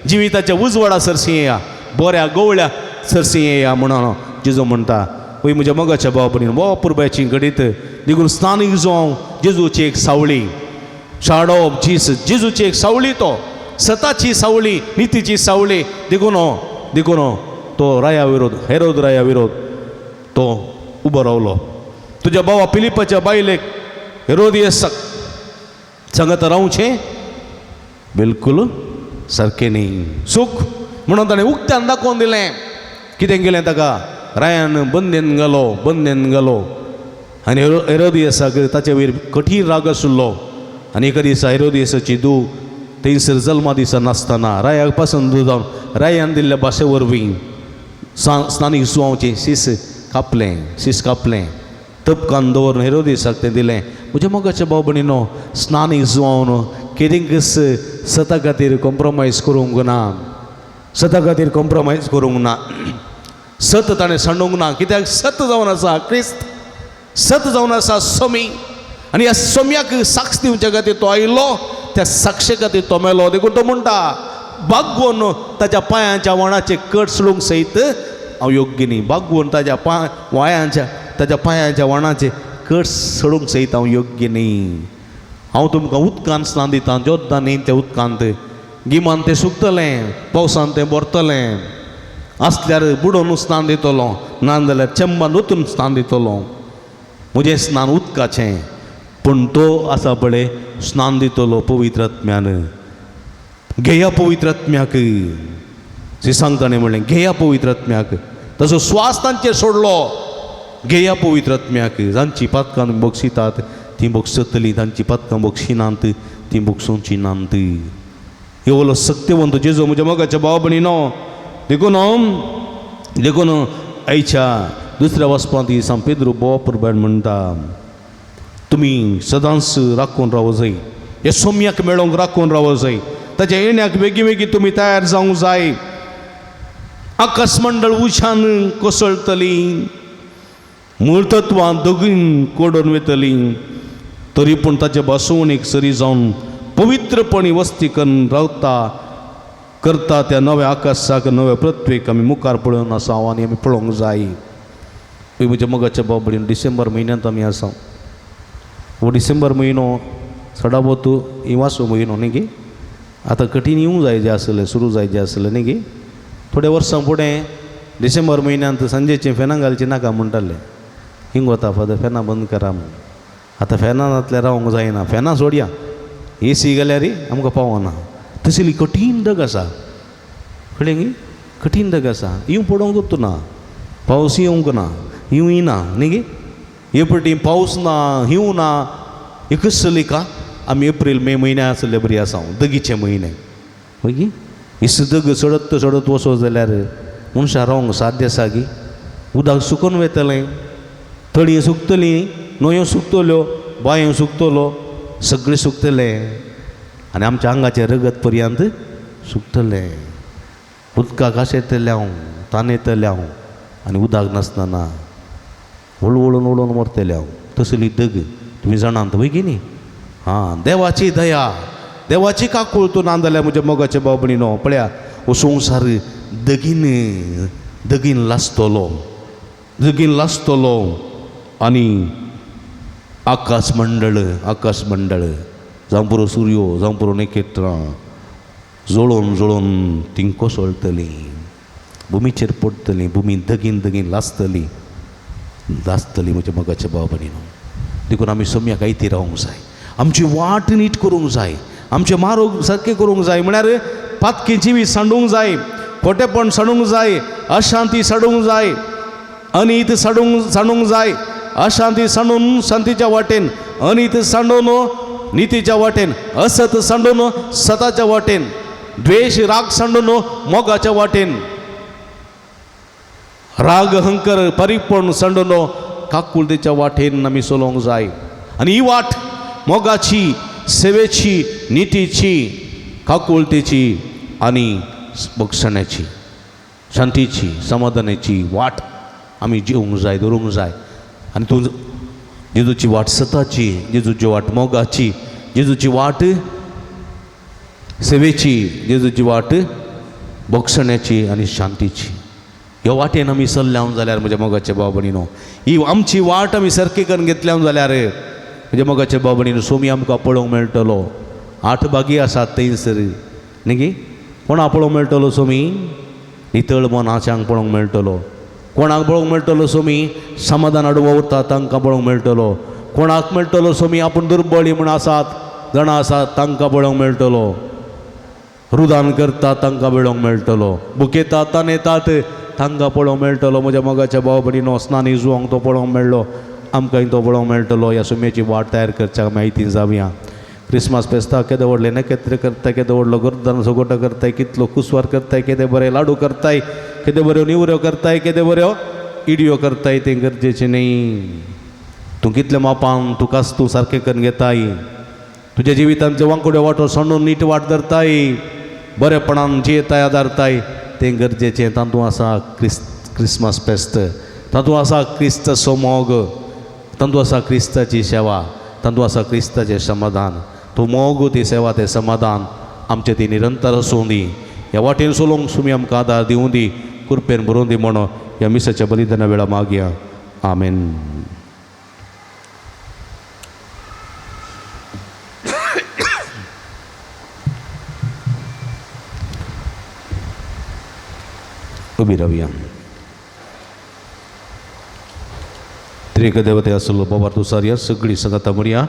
जिविताच्या उजवाडा सरशी येया, बऱ्या गवळ्या सरशी येया म्हणून जेजू म्हणटा. वय म्हज्या मोगाच्या भाव भयणीनो, वापुरबायची घडीत देखून स्नानीक जावं जेजूची एक सावळी, शाडो जेजूची एक सावळी, तो सताची सावळी, नितीची सावळी. देखून तो हेरोद राया विरोध तो उबो रावलो. तुज्या भावा फिलिपाच्या बायलेक हेरोदियसाक सांगत रावचें बिलकूल सारकें न्ही. सूख म्हणून ताणें उक्त्यान दाखोवन दिलें. कितें केलें ताका? रायान बंदेन घालो आनी हेरोदियसाक ताचे वयर कठीण राग आशिल्लो. आनी एका दिसा हेरोदियसाची धूव थंयसर जल्मा दिसा नासतना रायाक पसंद जावन रायान दिल्ल्या भाशे वरवीं स्नानीक जुवांचें शीस कापलें, तपकान दवरून हेरोदियसाक तें दिलें. म्हज्या मोगाच्या भाव भयणीनो, स्नानीक जुवावन केदींकच सता खातीर कॉम्प्रोमायज करूंक ना, सत ताणें सांडूंक ना. कित्याक सत जावन आसा क्रिस्त, सत जावन आसा सोमी, आनी ह्या सोम्याक साक्ष दिवचे खातीर तो आयिल्लो, त्या साक्षे खातीर तो मेलो. देखून तो म्हणटा, बागवून ताच्या पांयाच्या वणाचे कट सोडूंक सयत हांव योग्य न्ही. बागवून ताच्या पांयाच्या वणाचे कट सोडूंक सयत हांव योग्य न्ही. हांव तुमकां उदकांत स्नान दितां, जोद्दां न्ही त्या उदकांत. गिमान तें सुकतलें, पावसान तें भरतलें, आसल्यार बुडोवन स्नान दितलो, नाजाल्यार चेंबान वचून स्नान दितलो. म्हजें स्नान उदकाचें, पूण तो आसा पळय स्नान दितलो पवित्र आत्म्यान. घेया पवित्र आत्म्याक, सांग ताणें म्हणलें, घेया पवित्र आत्म्याक. तसो स्वास तांचेर सोडलो, घेया पवित्र आत्म्याक. जांची पातकां बक्षितात तीं बक्षतलीं, तांची पातकां बक्षिनात तीं बक्षोवची नात. एवलो सत्यवंत जेजू म्हज्या मोगाच्या भाव भयणीनो. देखून आयच्या दुसऱ्या वचपांत सान पेद्रू बोवापुरबायन म्हणटा, तुमी सदांच राखून राव जाय, हे सोम्याक मेळोंक राखून राव जाय, ताच्या येण्याक बेगीन तुमी तयार जावंक जाय. आकाशमंडळ उशान कोसळतली, मूळतत्वां दोगीन कोडून वेतली, तरी पूण ताचे भासवणेक सरी जावन पवित्रपणी वस्ती करून रावता करता त्या नव्या आकाशाक नव्या पृथ्वीक आमी मुखार पळोवन आसा आनी आमी पळोवंक जाय. म्हणजे मगाच्या बाबडीन डिसेंबर म्हयन्यांत आमी आसा. हो डिसेंबर म्हयनो सडाबोतू इवासो म्हयनो न्ही गे. आतां कठीण येवंक जाय जें आसलें, सुरू जाय जें आसलें न्ही गे. थोड्या वर्सां फुडें डिसेंबर म्हयन्यांत सांजेचें फॅनां घालचें नाका म्हणटाले. हिंग वता फादर फॅनां बंद करा म्हूण. आतां फॅनांतल्या रावंक जायना. फॅनां सोडया, AC गेल्यार आमकां पावना. तसली कठीण दग आसा. कळ्ळें गे, कठीण दग आसा. हिंव पडोंकूच ना, पावस येवंक ना, हिंव येना न्ही गे. हे पटी पावस ना, हिंव ना, एकच चली का आमी एप्रील मे म्हयन्या आसले बरी आसा, दगीचे म्हयने. मागीर हिस दग सडत सडत वचो जाल्यार मनशां रावंक साध्य आसा गे. उदक सुकून वेतलें, तळये सुकतलीं, न्हंयो सुकतल्यो, बांयो सुकतलो, सगळें सुकतलें आनी आमच्या आंगाचें रगत पर्यंत सुकतलें. उदकाक आशेतले हांव, ताणयतले हांव आनी उदक नासतना हळूहळून हळून मरतले हांव. तसली दग तुमी जाणात वय की न्ही. हां, देवाची दया, देवाची काकूळ तूं ना जाल्यार म्हज्या मोगाच्या बाबडीनो पळया हो संवसार दगीन लासतलो, दगीन लासतलो आनी आकाश मंडळ जावं पुरो सूर्यो, जावं पुरो नखेत्रां जळोवन जळोवन तीं कोसळटलीं, भुमीचेर पडटलीं, भुमी दगीन लासतली म्हज्या मोगाच्या बाबडीनो. देखून आमी सम्याक आयती रावंक जाय, आमची वाट नीट करूंक जाय, आमचे मार्ग सारके करूंक जाय. म्हळ्यार पातकी जिवी सांडूंक जाय, खोटेपण सांडूंक जाय, अशांती सांडूंक जाय, अनित सांडूंक जाय. अशांती सांडून शांतीच्या वाटेन, अनित सांडून नीतीच्या वाटेन, असत सांडून सताच्या वाटेन, द्वेष राग सांडून मोगाच्या वाटेन, राग हंकर परिपण सांडून काकुळतेच्या वाटेन आमी चलोवंक जाय. आनी ही वाट मोगाची, सेवेची, नितीची, काकुळतेची आनी बक्षण्याची, शांतीची, समाधानाची वाट आमी जिवंक जाय, धरूंक जाय. आनी तूं जेजूची वाट सताची, जेजूची वाट मोगाची, जेजूची वाट सेवेची, जेजूची वाट बक्षण्याची आनी शांतीची. ह्या वाटेन आमी चल्ल्या जाल्यार म्हज्या मोगाच्या बाबडीनो, ही आमची वाट आमी सारकी करून घेतल्या जाल्यार म्हज्या मोगाच्या बाबडीनो सोमी आमकां पळोवंक मेळटलो. 8 बागी आसात थंयसर न्ही गे. कोणाक पळोवंक मेळटलो सोमी? नितळ मनाच्यांक पळोवंक मेळटलो. कोणाक पळोवंक मेळटलो सोमी? समाधान हाडून वता तांकां पळोवंक मेळटलो. कोणाक मेळटलो सोमी? आपूण दुर्बळी म्हण आसात जाणां आसात तांकां पळोवंक मेळटलो. रुदान करतात तांकां पळोवंक मेळटलो. बुकेतात ताणेतात तांकां पळोवंक मेळटलो. म्हज्या मोगाच्या भाव भयणीनो स्नानी जुवांक तो पळोवंक मेळ्ळो, आमकांय तो पळोवंक मेळटलो. ह्या सुम्याची वाट तयार करच्या माहिती जावया. क्रिसमस फेस्ताक केदे व्हडले नखेत्र करताय, केदे व्हडलो गर्दान सोगोटो करताय, कितलो कुसवार करताय, केदे बरे लाडू करताय, केदे बऱ्यो निवऱ्यो करताय, केदे बऱ्यो इडियो करताय. तें गरजेचें न्ही. तूं कितले मापान तूं कास्तू सारकें करून घेताय, तुज्या जिवितांचे वांकुड्यो वाटो सांडून नीट वाट धरताय, बरेपणान जियेताय, आदारताय, तें गरजेचें. तातूंत आसा क्रिसमस फेस्त, तातूंत आसा क्रिस्ताचो मोग, तातूंत आसा क्रिस्ताची सेवा, तातूंत आसा क्रिस्ताचें समाधान. तो मोग, ती सेवा, तें समाधान आमचें ती निरंतर आसूं दी. ह्या वाटेन चलोवंक तुमी आमकां आदार दिवं दी, कृपेन बरोवन दी म्हणून ह्या मिसाच्या बलिदाना वेळा मागया. आमेन. उबी रावया. त्रिक देवते आसलो बाबा तुसार सगळी संगता म्हणया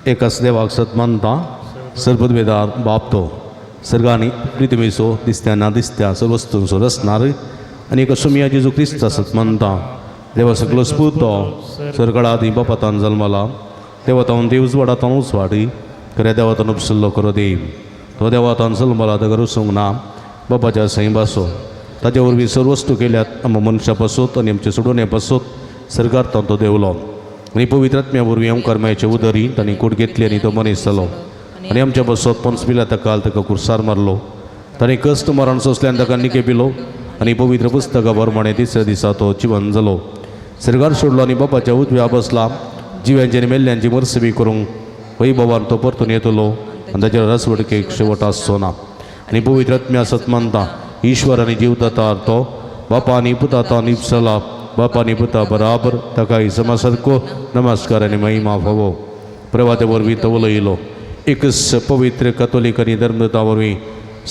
एकाच देवाक सत मानता, सर्वद्वेदार बाप तो सर्गांनी पृथ्वीचो दिसत्या ना दिसत्या सर्व वस्तूंचो रचणार आनी एका सुमिया जेजू क्रिस्त सत मानता. देवा सगळो स्फूर्तो सर्गळादी बापातान जल्मला, देवतान देवजवाडातान उसवाडी खऱ्या देवातान उपसल्लो करो देव. तो देवातान जल्मला दगर उसूंक ना, बापाच्या सई बासो ताचे वरवीं सर्व वस्तू केल्यात आमच्या मनशा पासूत आनी आमचे सोडून पासूत सर्गार्थान तो देवलो. आनी पवित्र आत्म्या वरवीं ओंकार मायेचे उदरी तांणी कूड घेतली आनी तो मनीस जालो. आनी आमच्या पासूत 5 पिला ताका ताका कुर्सार मारलो. ताणें कश्ट मरण सोंसल्यान ताका निकेपिलो आणि पवित्र पुस्तकाप्रमाणे तिसऱ्या दिसा तो जिवन जालो, सरगार सोडलो आणि बापाच्या उजव्या बसला. जिव्यांची आणि मेल्ल्यांची मरसबी करूंक वैभवान तो परतून येतलो आणि ताच्या रसवडकेक शेवट आसचो ना. आणि पवित्र आत्म्या सत मानता ईश्वर आणि जीवदाता तो बापा आणि पुता तो निपसला, बापा आणि पुता बराबर ताकाय समासारको नमस्कार आणि महिमा फावो. प्रभाते वरवीं तवलो येयलो एकच पवित्र कॅथोलिक आणि धर्मतावरवीं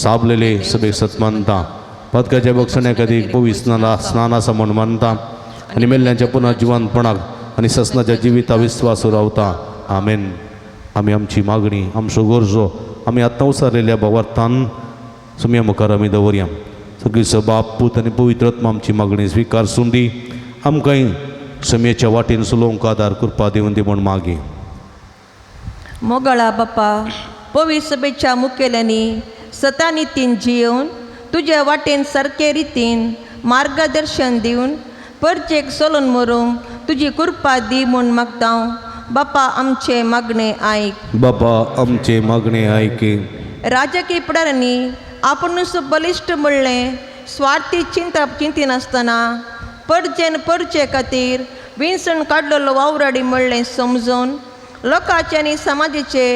साबलेले सभेक सत्मानता पदकाच्या बक्षण्या खातीर पवित्र स्नाना समोर मानता आणि मेल्ल्यांच्या पुन्हा जिवंतपणाक आणि ससनाच्या जिविता विश्वास रावता. आमेन. आमी आमची मागणी आमच्यो गरजो आमी आतां उसारलेल्या भावार्थान सुमया मुखार आमी दवरया. सगळी बाप पूत आनी पवित्र आत्मा आमची मागणी स्विकारसून दी. आमकांय समेच्या वाटेन चलोवंक आदार कृपा दिवन दी म्हूण मागी. मोगळा बाप्पा पवित्र सभेच्या मुखेल्यांनी सता नितीन जियोवन तुज्या वाटेन सारके रितीन मार्गदर्शन दिवन परचेक चलोवन मरूंक तुजी कृपा दी म्हूण मागता. बाप्पा आमचे मागणे आयक. बापा आमचे मागणे आयक. राजकीय फुडाऱ्यांनी आपुणूच बलिश्ट म्हणलें स्वार्थी चिंती नासतना परचे खातीर विंचण काडलेलो वावराडी म्हणलें समजून लोकांचे आनी समाजाचे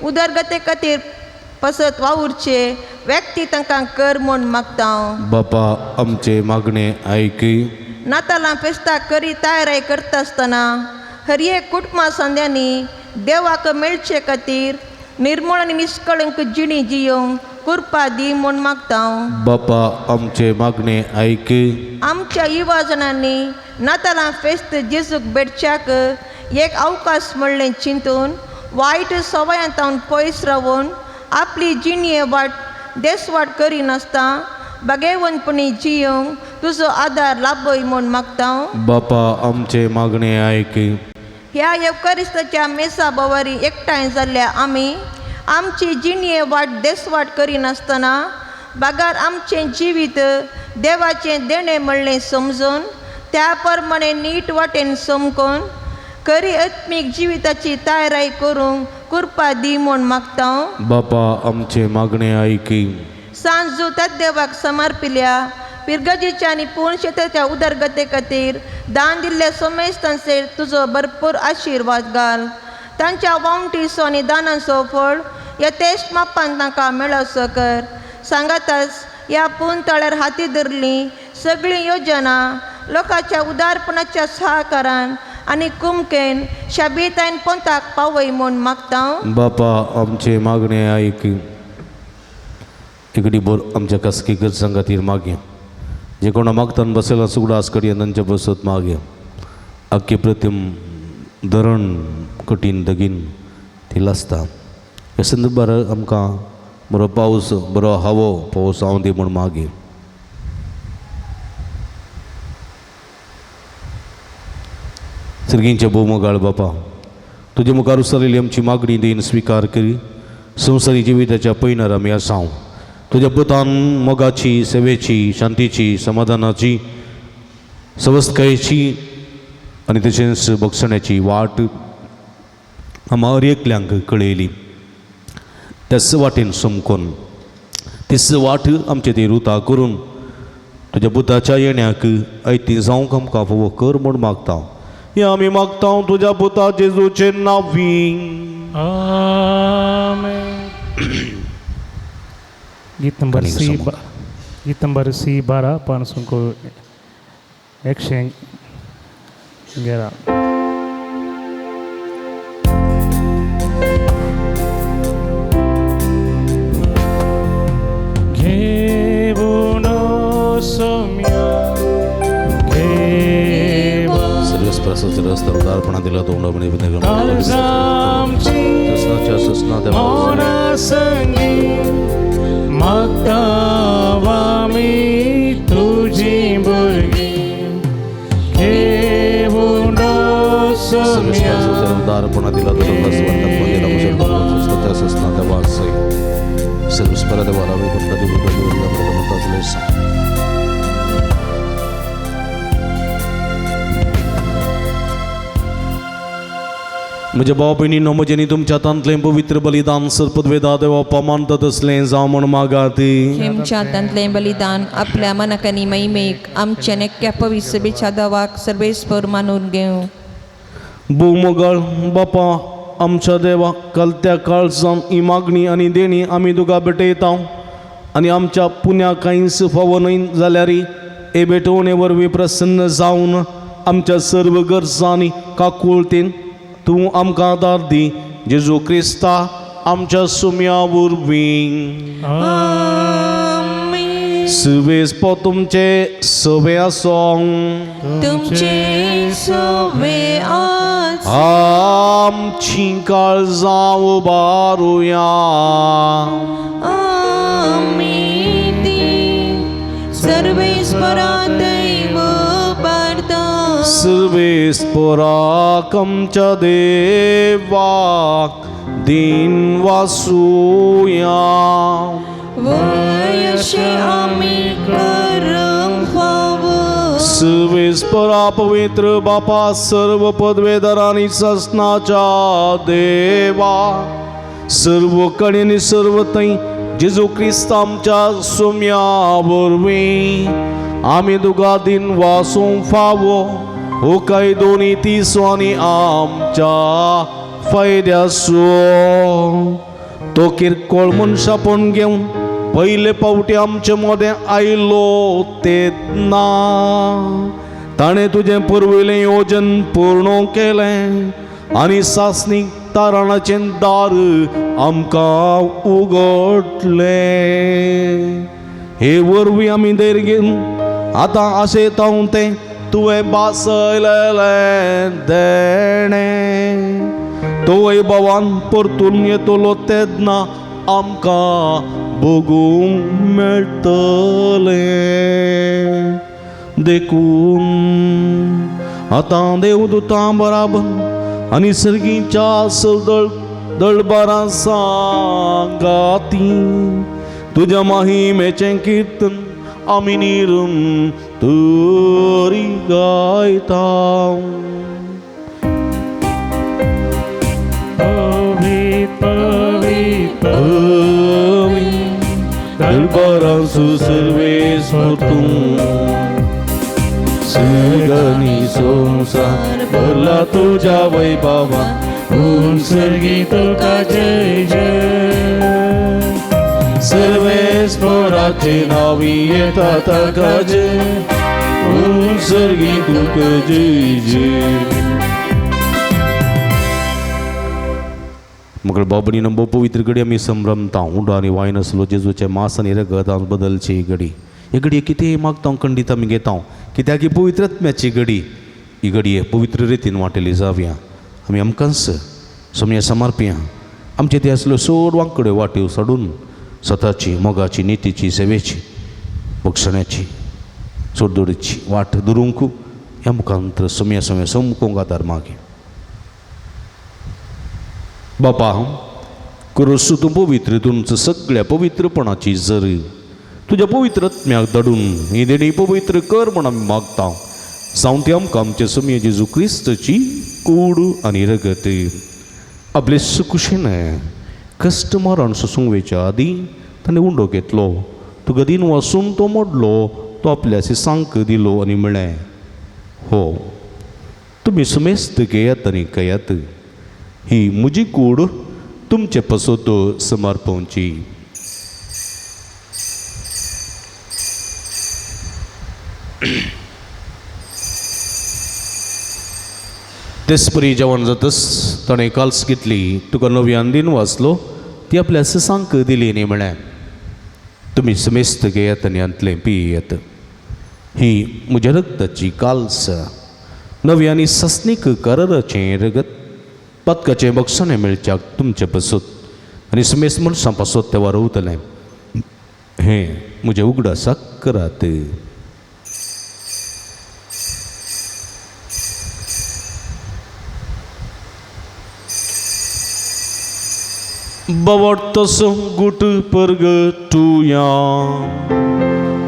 उदरगते खातीर पसत वावुरचे व्यक्ती तांकां कर म्हूण मागता. बापा आमचे मागणे आयक. नातालां फेस्ताक करी तयारी करता आसतना हर एक कुटुंबा संद्यांनी देवाक मेळचे खातीर निर्मळ आनी निश्कळंक जिणी जियोंक कृपा दी म्हूण मागता. बापा आमचे मागणे आयक. आमच्या युवा जाणांनी नातालां फेस्त जेजूक भेटच्याक एक अवकाश म्हणलें चिंतून वायट सवयांतावन पयस रावून आपली जिणये वाट देसवाट करिनासता बागेवंतपणी जियोंक तुजो आदार लाभय म्हूण मागता. बापा आमचे मागणे आयक. ह्या येवकारिस्ताच्या मेसा बोवारी एकठांय जाल्ल्या आमी आमची जिणये वाट देसवाट करिनासतना बागार आमचें जिवीत देवाचें देणें म्हणलें समजून त्या प्रमाणे नीट वाटेन समकोन खरी आत्मीक जिविताची तयारी करूंक कृपा दी म्हूण मागता. बापा आमचे मागणे आयक. सांजू त्या देवाक समर्पिल्या पिरगजीच्या आनी पूर्ण शेताच्या उदरगते खातीर दान दिल्ल्या सोमेस्तांचेर तुजो भरपूर आशिर्वाद घाल. तांच्या वावंटीचो आनी दानांचो फळ यथेश्ट मापान तांकां मेळसो कर. सांगाताच ह्या पूर्ण तळ्यार हाती धरली सगळी योजना लोकांच्या उदारपणाच्या सहकारान आनी कुमकेन शाबीतायेन पंथाक पावय म्हूण मागता. बापा आमचे मागणे आयक. एकडी बोर आमच्या खासगी गरजां खातीर मागया. जे कोणा मागतान बसयला सुगडा आसकडे तांच्या बसत मागया. आख्खे प्रतिम धरण कठीण दगीन ती लासता. ह्या संदर्भार आमकां बरो पावस बरो हवो पावस हांव दी म्हूण मागे. सर्गींच्या भोवमोगाळ बापा तुजे मुखार उसरलेली आमची मागणी देन स्विकार करी. संवसारी जिविताच्या पैनार आमी आसांव तुज्या पुतान मोगाची सेवेची शांतीची समाधानाची सवस्थकायेची आनी तशेंच बक्षण्याची वाट आम्हा हर एकल्यांक कळयली. त्याच वाटेन समकोन तीच वाट आमचे ती रुता करून तुज्या पुताच्या येण्याक ऐती जावंक आमकां फावो कर म्हूण मागता. हे आमी मागता तुज्या पुता जेजूचे नांवी. आमेन. गीत नंबर सी 12 500 को 111. अर्पणा दिला तो मागतावामी तुझी भुरगी घेऊन अर्पणा दिला तो सर्वस्परा देवाला म्हज्या भाव भयणींनो म्हजें तुमच्या पवित्र बलिदान सर्पद्वेदा देवा पमानता तसलें जावं म्हण मागात. हेमच्या हातांतलें बलिदान आपल्या मनाकानी मैमेक आमच्या नेक्या पवित्र सभेच्या देवाक सर्वेस्पर मानून घेऊ. भोवमोगाळ बापा आमच्या देवा कलत्या काळजान ही मागणी आनी देणी आमी तुका भेटयता आनी आमच्या पुण्या कांयच फावो न्हय जाल्यार हे भेटोवणे वरवीं प्रसन्न जावन आमच्या सर्व गरजांनी काकुळतेन तूं आमकां आदार दी. जेजू क्रिस्ता आमच्या सुम्या वरवीं. आमीन. सुवेस्पो तुमचे सवे आसों. तुमचे सवे आज आमची काळजां उबारुया. सर्वेस्परा दैव पार्ता सर्वेस्पराक आमच्या देवाक दिन वासुया. वयशे आमी करंक फावो. सर्वेस्परा पवित्र बापा सर्व पदवेदारांनी ससनाच्या देवा सर्व कडेन सर्व थंय जेजू क्रिस्त आमच्या सुम्या वरवीं आमी तुका दिन वासूंक फावो. हो काय दोनी तिसवांनी आमच्या फायद्याचो तो किरकोळ मनशापण घेवन पयले फावटी आमचे मदें आयलो तेन्ना ताणें तुजें पुर्विल्लें येवजन पूर्ण केलें आनी सासणीक तारणाचें दार आमकां उगडलें. हे वरवीं आमी धैर्य घेवन आतां आशेतां तें तुवें बासयलेलें देणें तो वैभवान परतून येतलो तेन्ना आमकां भोगूंक मेळटलें. देखून आतां देवदूतां बराबर आनी सर्गीच्या दळबारां सांगाती तुज्या महिमेचें कीर्तन आमी निरंतरी गायता. दळबारां सर्वेस्वर तूं सर्गानी संसार भरला तुझ्या वैभवा. सर्गी तुका जय जय. सर्वेस्पराचे नावी येता ताका जय. सर्गी तुका जय जय. मग बाबणी नंबर पवित्र घडी आमी संभ्रमता उंडो आनी वायन आसलो जेजूचे मांस आनी रगत बदलची घडी. ही घडी कितें मागता खंडीत आमी घेता कित्याक ही पवित्रत्म्याची घडी. ही घडी पवित्र रितीन वांटेली जावया. आमी आमकांच सोम्या समर्पिया आमचे ते असल्यो सोड वांकड्यो वाट्यो सोडून स्वताची मोगाची नितीची सेवेची भक्षणाची सोडदोडीची वाट दुरूंक ह्या मुखांतर सोम्या सोम्या समकोंक आदार मागे. बापा करोसू तूं पवित्र तुमचं सगळ्या पवित्रपणाची जर तुझ्या पवित्रत्म्याक दडून ही देणी पवित्र कर म्हण आमी मागता. सावंती आमकां आमचे सोम्या जेजू क्रिस्तची कूड आनी रगत आपले सुकुशेन कश्ट मरण सोसूंक वयच्या आदीं ताणें उंडो घेतलो. तुका दिन वसून तो मोडलो तो आपल्या सांक दिलो आनी म्हळें हो तुमी सुमेस्त घेयात आनी कयात. ही म्हजी कूड तुमचे पसोत समर्पणची. तेसपरी जेवण जातस ताणें काल्स घेतली तुका नव्यान दिन वाचलो ती आपल्या सांक दिली न्ही म्हळें तुमी समेस्त घेयात आनी अंतलें पियेत. ही म्हज्या रगताची काल्स नव्यानी सस्नीक करराचें रगत पदकाचें बक्षणें मेळच्याक तुमचे पसोत आनी समेस्त मनशां पासत ते वारवतलें. हें म्हजें उगडासाक करात. बवटतस गुट परगटुया.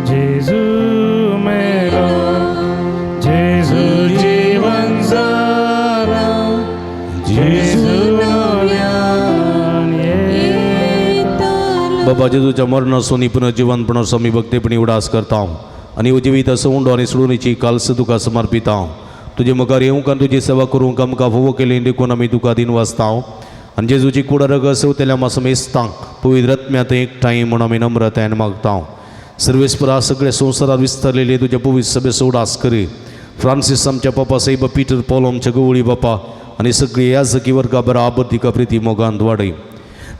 जेजू मेलो जेजू जीवन जाला जेजू बाबा जेजूच्या मरणासून पुनर्जीवनपण समी भक्तीपणी उडास करता आणि उजिवीत असं उंडो आणि सोडूनीची कालस तुका समर्पिता तुझे मुखार येऊंक आनी तुजी सेवा करूंक आमकां फोव केली देखून आमी तुका दिन वाचता आनी जेजूची कुडा रग सवतेल्या मास मेस्तां पवित्र आत्म्यात एकठांय म्हूण आमी नम्रतायेन मागता सर्वेस्परा सगळे संवसारात विस्तारलेले तुज्या पवित्र सभेचो उडास करी फ्रांसीस आमच्या बापा सैब पीटर पॉल आमच्या गवळी बापा आनी सगळी याजकी वर्गा बराबर तिका प्रिती मोगांत वाडय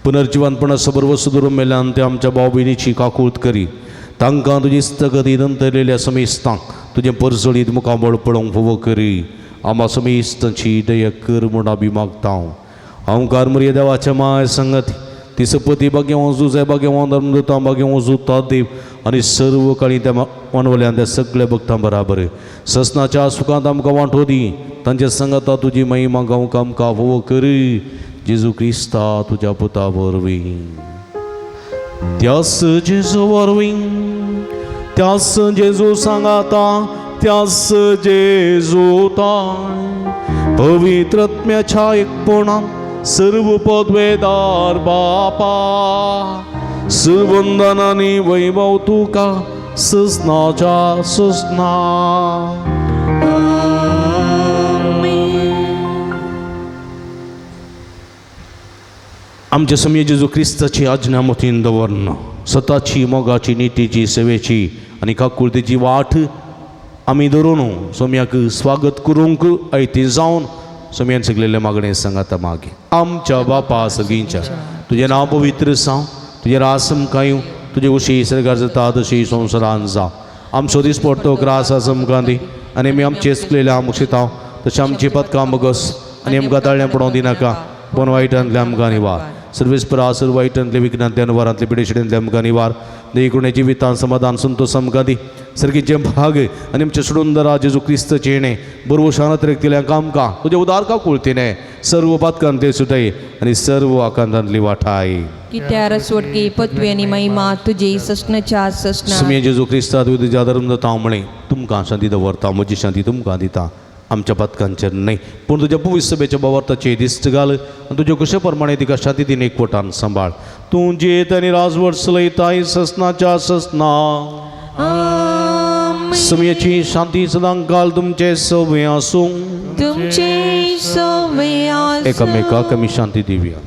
पुनर्जीवनपणा सबर वस्तू धरून मेल्यान ते आमच्या भाव भयणीची काकूळट करी तांकां तुजी स्थगती नंतरलेल्या समेस्तांक तुजें परसळीत मुखाबळ पळोवंक फोव करी आमा समेस्तांची दया कर म्हूण आमी मागता हांव कारमरी देवाच्या माय संगती ती सपती भाग्यवान जुजाय भाग्यवान धर्मदत्ता भाग्यवान जुता देव आनी सर्व काळी त्या मानवल्यान त्या सगळ्या भक्तां बराबर ससनाच्या सुखांत आमकां वांटो दी तांच्या संगता तुजी महिमा गावंक आमकां फोव करी जेजू क्रिस्ता तुज्या पुता वरवीं त्यास जेजू वरवीं त्यास जेजू सांगाता त्यास जेजू ताय पवित्र आत्म्याच्या एकपणान सर्व पदवेदार बापा सुवंदनानी वैभव तुका ससनाच्या ससना आमच्या समये जेजू क्रिस्ताची आज्ञा मतीन दवरना स्वताची मोगाची नितीची सेवेची आनी काकुळतेची वाट आमी धरून सोम्याक स्वागत करूंक ऐती जावन सोम्यान सगलेले मागणे सांगाता मागे आमच्या बापा सगळींच्या तुजें नांव पवित्र जावं तुजें रासम कायूं तुजे उशी सर्गार जाता तशी संवसारान जावं आमचो दीस पडतो ग्रास आमकां दी आनी आमी आमचे चुकलेले आमकां शिताव तशें आमची पदकां मगस आनी आमकां ताळ्यां पडोवंक दिनाका पण वायटांतले आमकां निवार सर्वेस्परा सर्व वायटांतले विघ्नांतले अनुवारांतले पिडेशिडेंतले आमकां निवार देखूण जिवितांत समाधान संतोश आमकां दी सर्गीचे भाग आनी आमचे सुंदरा जेजू क्रिस्तचे येणे बरोबर शानत रेखतिल्यांक आमकां तुजे उदार काकुळतीने सर्व पातकांतले सुटय आनी सर्व आकांतांतली वाठाय कित्यार सोडकी पत्वी आनी महिमा तुजी ससनाच्या ससना सुमये जेजू क्रिस्ता तुज्या धर्म जाता म्हणे तुमकां शांती दवरता म्हजी शांती तुमकां दिता आमच्या पथकांचेर न्हय पूण तुज्या पवित्र सभेच्या बाबतींत दिश्ट घाल आनी तुज्या कशे प्रमाणे तिका शांती दिन एकवटान सांबाळ तूं जेत आनी राजवट चलयताय ससनाच्या ससना समयाची शांती सदां काल तुमचे सवे आसूं तुमचे सवे आसूं एकामेकाक आमी शांती दिवया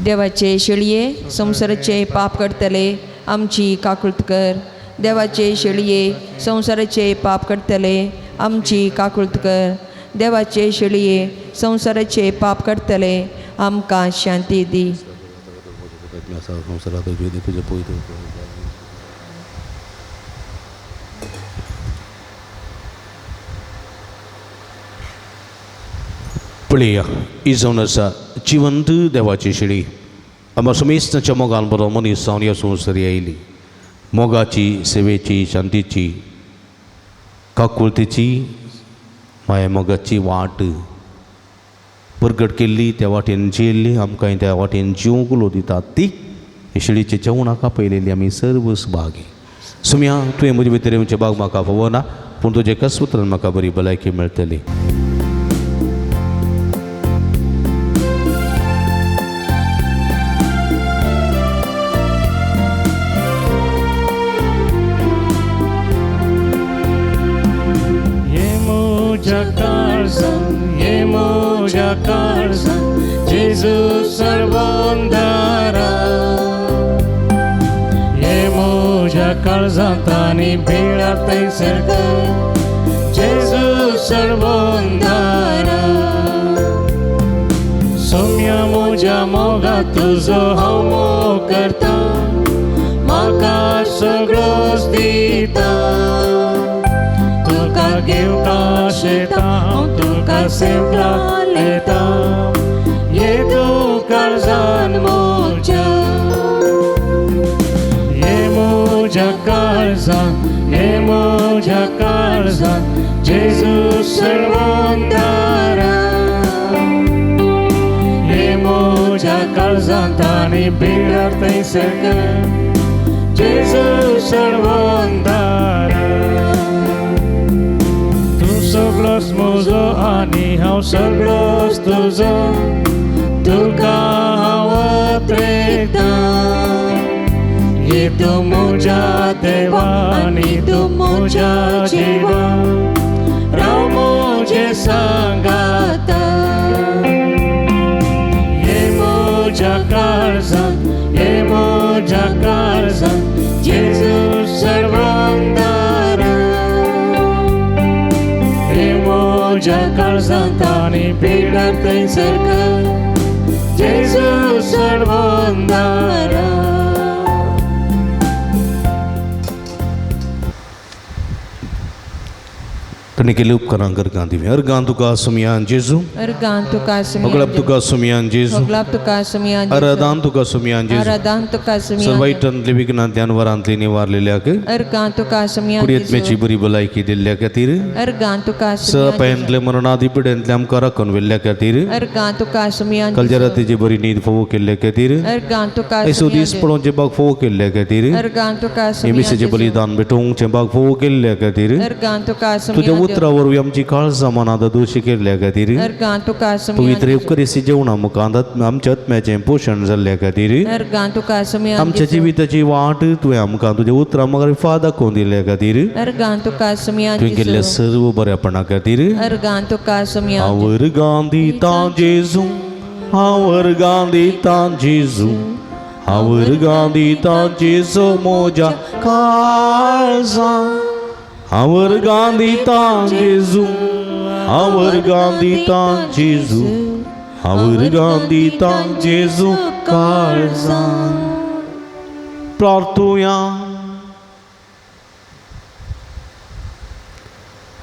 देवाचे शेळये संवसाराचे पाप करतले आमची काकुळट कर देवाचे शेळये संवसाराचे पाप करतले आमची काकुळट कर देवाचे शेळये संवसाराचे पाप करतले आमकां शांती दी पळया ही जावन आसा जिवंत देवाची शेळी आमच्या समेस्ताच्या मोगान बरो मनीस जावन ह्या संवसारी आयली मोगाची सेवेची शांतीची काकुळतेची माया मोगाची वाट परगट केल्ली त्या वाटेन जियेल्ली आमकां त्या वाटेन जिवंक दिता ती शेळीचे जेवणाका पयलेली आमी सर्व सुभागी सुम्या तुवें म्हजे भितर येवचे भाग म्हाका फोव ना पूण तुजे कसवत्रान म्हाका बरी भलायकी मेळटली Jezu सर्वोंधारा ये मोजा काळजांतानी भेळा थंयसर जेजू सर्वोंधारा सोम्या मोजा मोगा तुजो हांव मोग करता म्हाका सगळोच दिता तुका घेवका शेता हांव तुका सेवका येता ये तू काळजान मोजा ये मोजा काळजान जेजू सर्वोंधारा ये मोजा काळजान ताणी भेळार थंयसर जेजू सर्वोंधारा तू सगळोच म्हजो आणि हांव सगळोच तुजो तुका हांव वतयता तूं म्हज्या देवा आनी तूं म्हज्या जिवा राव म्हजे सांगात ये म्हज्या काळजांत ये म्हज्या काळजांत जेजू सर्वांगार ये म्हज्या काळजांत आनी पिडार थंयसर जेजू सर्वांगार ताणें केले उपकारां करता दिवे अर्गां तुका सुमयान जेजू Ergan tuka मोगळाप तुका सुमयान जेजू Moglap tuka sumiyan आराधान तुका सुमयान जेजू Aradan tuka sumiyan सर्वांतले विघ्नांतल्यान वरांतली निवारलेल्याक Ergan tuka sumiyan पुर्यत्मेची बरी भलायकी दिल्ल्या खातीर Ergan tuka sumiyan सपायांतले मरणादी पिड्यांतले आमकां राखून व्हेल्ल्या खातीर Ergan tuka sumiyan कालच्या रातीची बरी न्हीद फोव केल्ल्या खातीर Ergan tuka ऐसो दीस sumiyan पळोवन जेबाक फोव केल्ल्या खातीर Ergan tuka एमिसेचे sumiyan बलिदान भेटोवंक जेबाक फोव केल्ल्या खातीर Ergan tuka तुझ्या sumiyan उतरा वरवीं आमची काळजां मनांत दोशी केल्ल्या खातीर Ergan tuka sumiyan पवित्र उपकरिसी जेवणां मुखांत आमच्या आत्म्याचें पोशण जाल्ल्या खातीर Ergan tuka sumiyan आमच्या जिविताची वाट तुवें आमकां तुज्या उतरां मार्फत दाखोवन दिल्या खातीर Ergan tuka sumiyan तुवें केल्ल्या सर्व बऱ्यापणा खातीर Ergan tuka sumiyan हांव वर्गां दिता जेजू हांव वर्गां दिता जेजू हांव वर्गां दिता जेजू म्हज्या काळजां हांव वर्गां दिता जेजू हांव वर्गां दिता जेजू हांव वर्गां दिता जेजू काळजां प्रार्थुया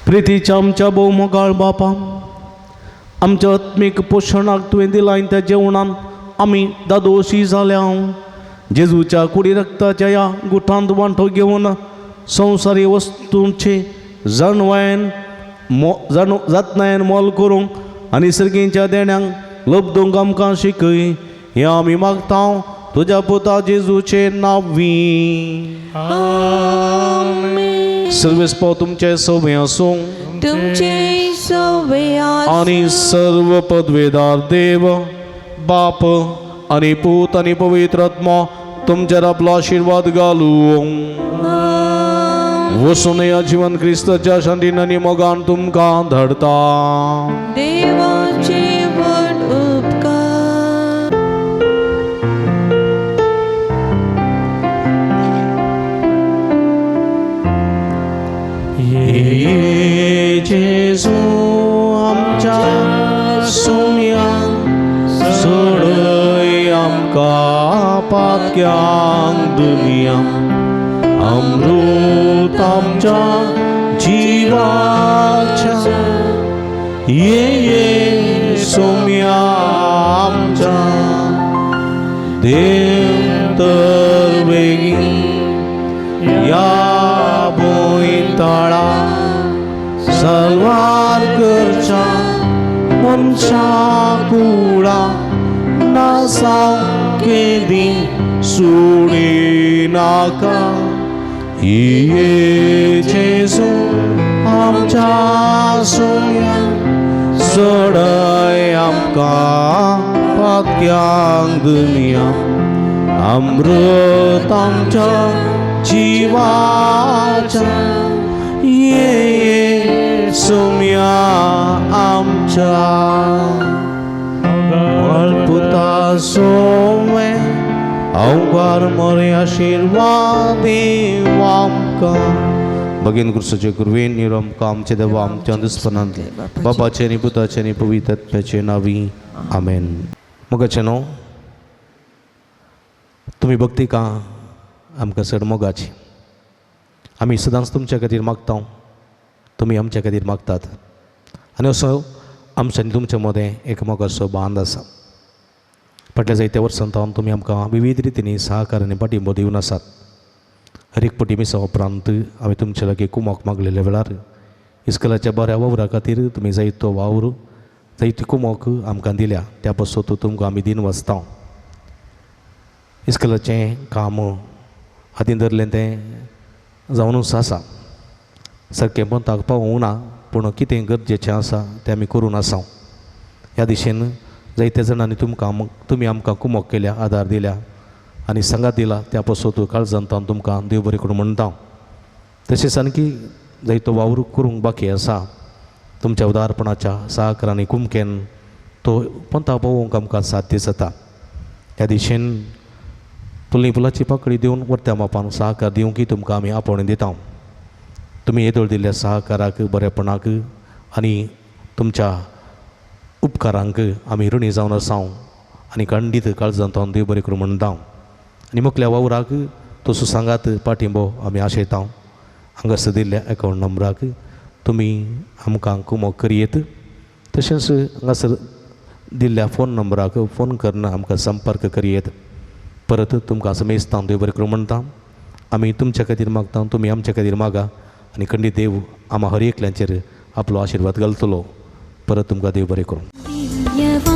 प्रितीच्या आमच्या भोवमोगाळ बापा आमच्या आत्मीक पोशणाक तुवें दिलां त्या जेवणान आमी दादोशी जाल्या जेजूच्या कुडी रक्ताच्या ह्या गुठांत वांटो घेवन संवसारी वस्तूंचे जतनायेन मोल करूंक आनी सर्गींच्या देण्यांक लबदूंक आमकां शिकय हें आमी मागता तुज्या पुता जेजूचे नांवी सर्वेस्पो तुमचे सवे आसूं तुमचे सवयास आणि सर्व पदवेदार देव बाप आणि पूत आणि पवित्र आत्मा तुमच्यावर आपलो आशीर्वाद घालूं वसून या जीवन क्रिस्ताच्या शांतीन आनी मोगान तुमकां धाडता देवाचे व्हड उपकार ये जेजू आमच्या सुमयान सोडय आमकां पातक्यांक दुनिया अमृत आमच्या जीवाच्या ये सोम्या आमच्या देव तर बेगीन या बोईताळा सलवार करच्या मनशा कुळा नासाव केदी सुडी नाका ये जेजू आमच्या सोम्या सोडय आमकां पातक्यांक दुनिया अमृत आमच्या जीवाच्या ये सोम्या आमच्या पुता सोमे अवघार मोरे आशीर्वाद आमकां भगीन कृष्णाचे कुरवेन निरो आमकां आमचे देवा आमच्या दुस्पनांत बापाचे आनी पुताचे आनी पवित्र आत्म्याचे नांवी आमेन मोगाचे न्हू तुमी भक्ती का आमकां चड मोगाची आमी सदांच तुमच्या खातीर मागता तुमी आमच्या खातीर मागतात आनी असो आमच्या आनी तुमच्या मदें एक मोगाचो बांद आसा फाटल्या जायत्या वर्सांत तुमी आमकां विविध रितींनी सहकार आनी पाठिंबो दिवन आसात हर एक पटी मिसा उपरांत आमी तुमचे लागीं कुमोक मागलेल्या वेळार इस्कलाच्या बऱ्या वावरा खातीर तुमी जायतो वावर जायती कुमोक आमकां दिल्या त्या पासत तुमकां आमी दिन वाचता इस्कलाचें काम हातीन धरलें तें जावनूच आसा सारकें पंथाक पावूंक ना पूण कितें गरजेचें आसा तें आमी करून आसा ह्या दिशेन जायत्या जाणांनी तुमी आमकां कुमक केल्या आदार दिल्या आनी सांगात दिला त्या पासून काळजांत हांव तुमकां देव बरें करून म्हणटा तशेंच आणकी जायतो वावर करूंक बाकी आसा तुमच्या उदारपणाच्या सहकारांनी कुमकेन तो पंथा पळोवंक आमकां साध्य जाता ह्या दिशेन तुली फुलाची पाकळी दिवन वर्त्या मापान सहकार दिवंकी तुमकां आमी आपोवणें दिता तुमी येदोळ दिल्ल्या सहकाराक बरेपणाक आनी तुमच्या उपकारांक आमी ऋणी जावन आसा आनी खंडीत काळजांत हांव देव बरें करून म्हणटा आनी मुखल्या वावराक तो सुसांगात पाठिंबो आमी आशयता हांगासर दिल्ल्या अकावंट नंबराक तुमी आमकां कुमक करियेत तशेंच हांगासर दिल्ल्या फोन नंबराक फोन करून आमकां संपर्क करियेत परत तुमकां समेस्तां देव बरें करून म्हणटा आमी तुमच्या खातीर मागता तुमी आमच्या खातीर मागा आनी खंडीत देव आम्हा हर एकल्यांचेर आपलो आशिर्वाद घालतलो परत तुमकां देव बरें करूं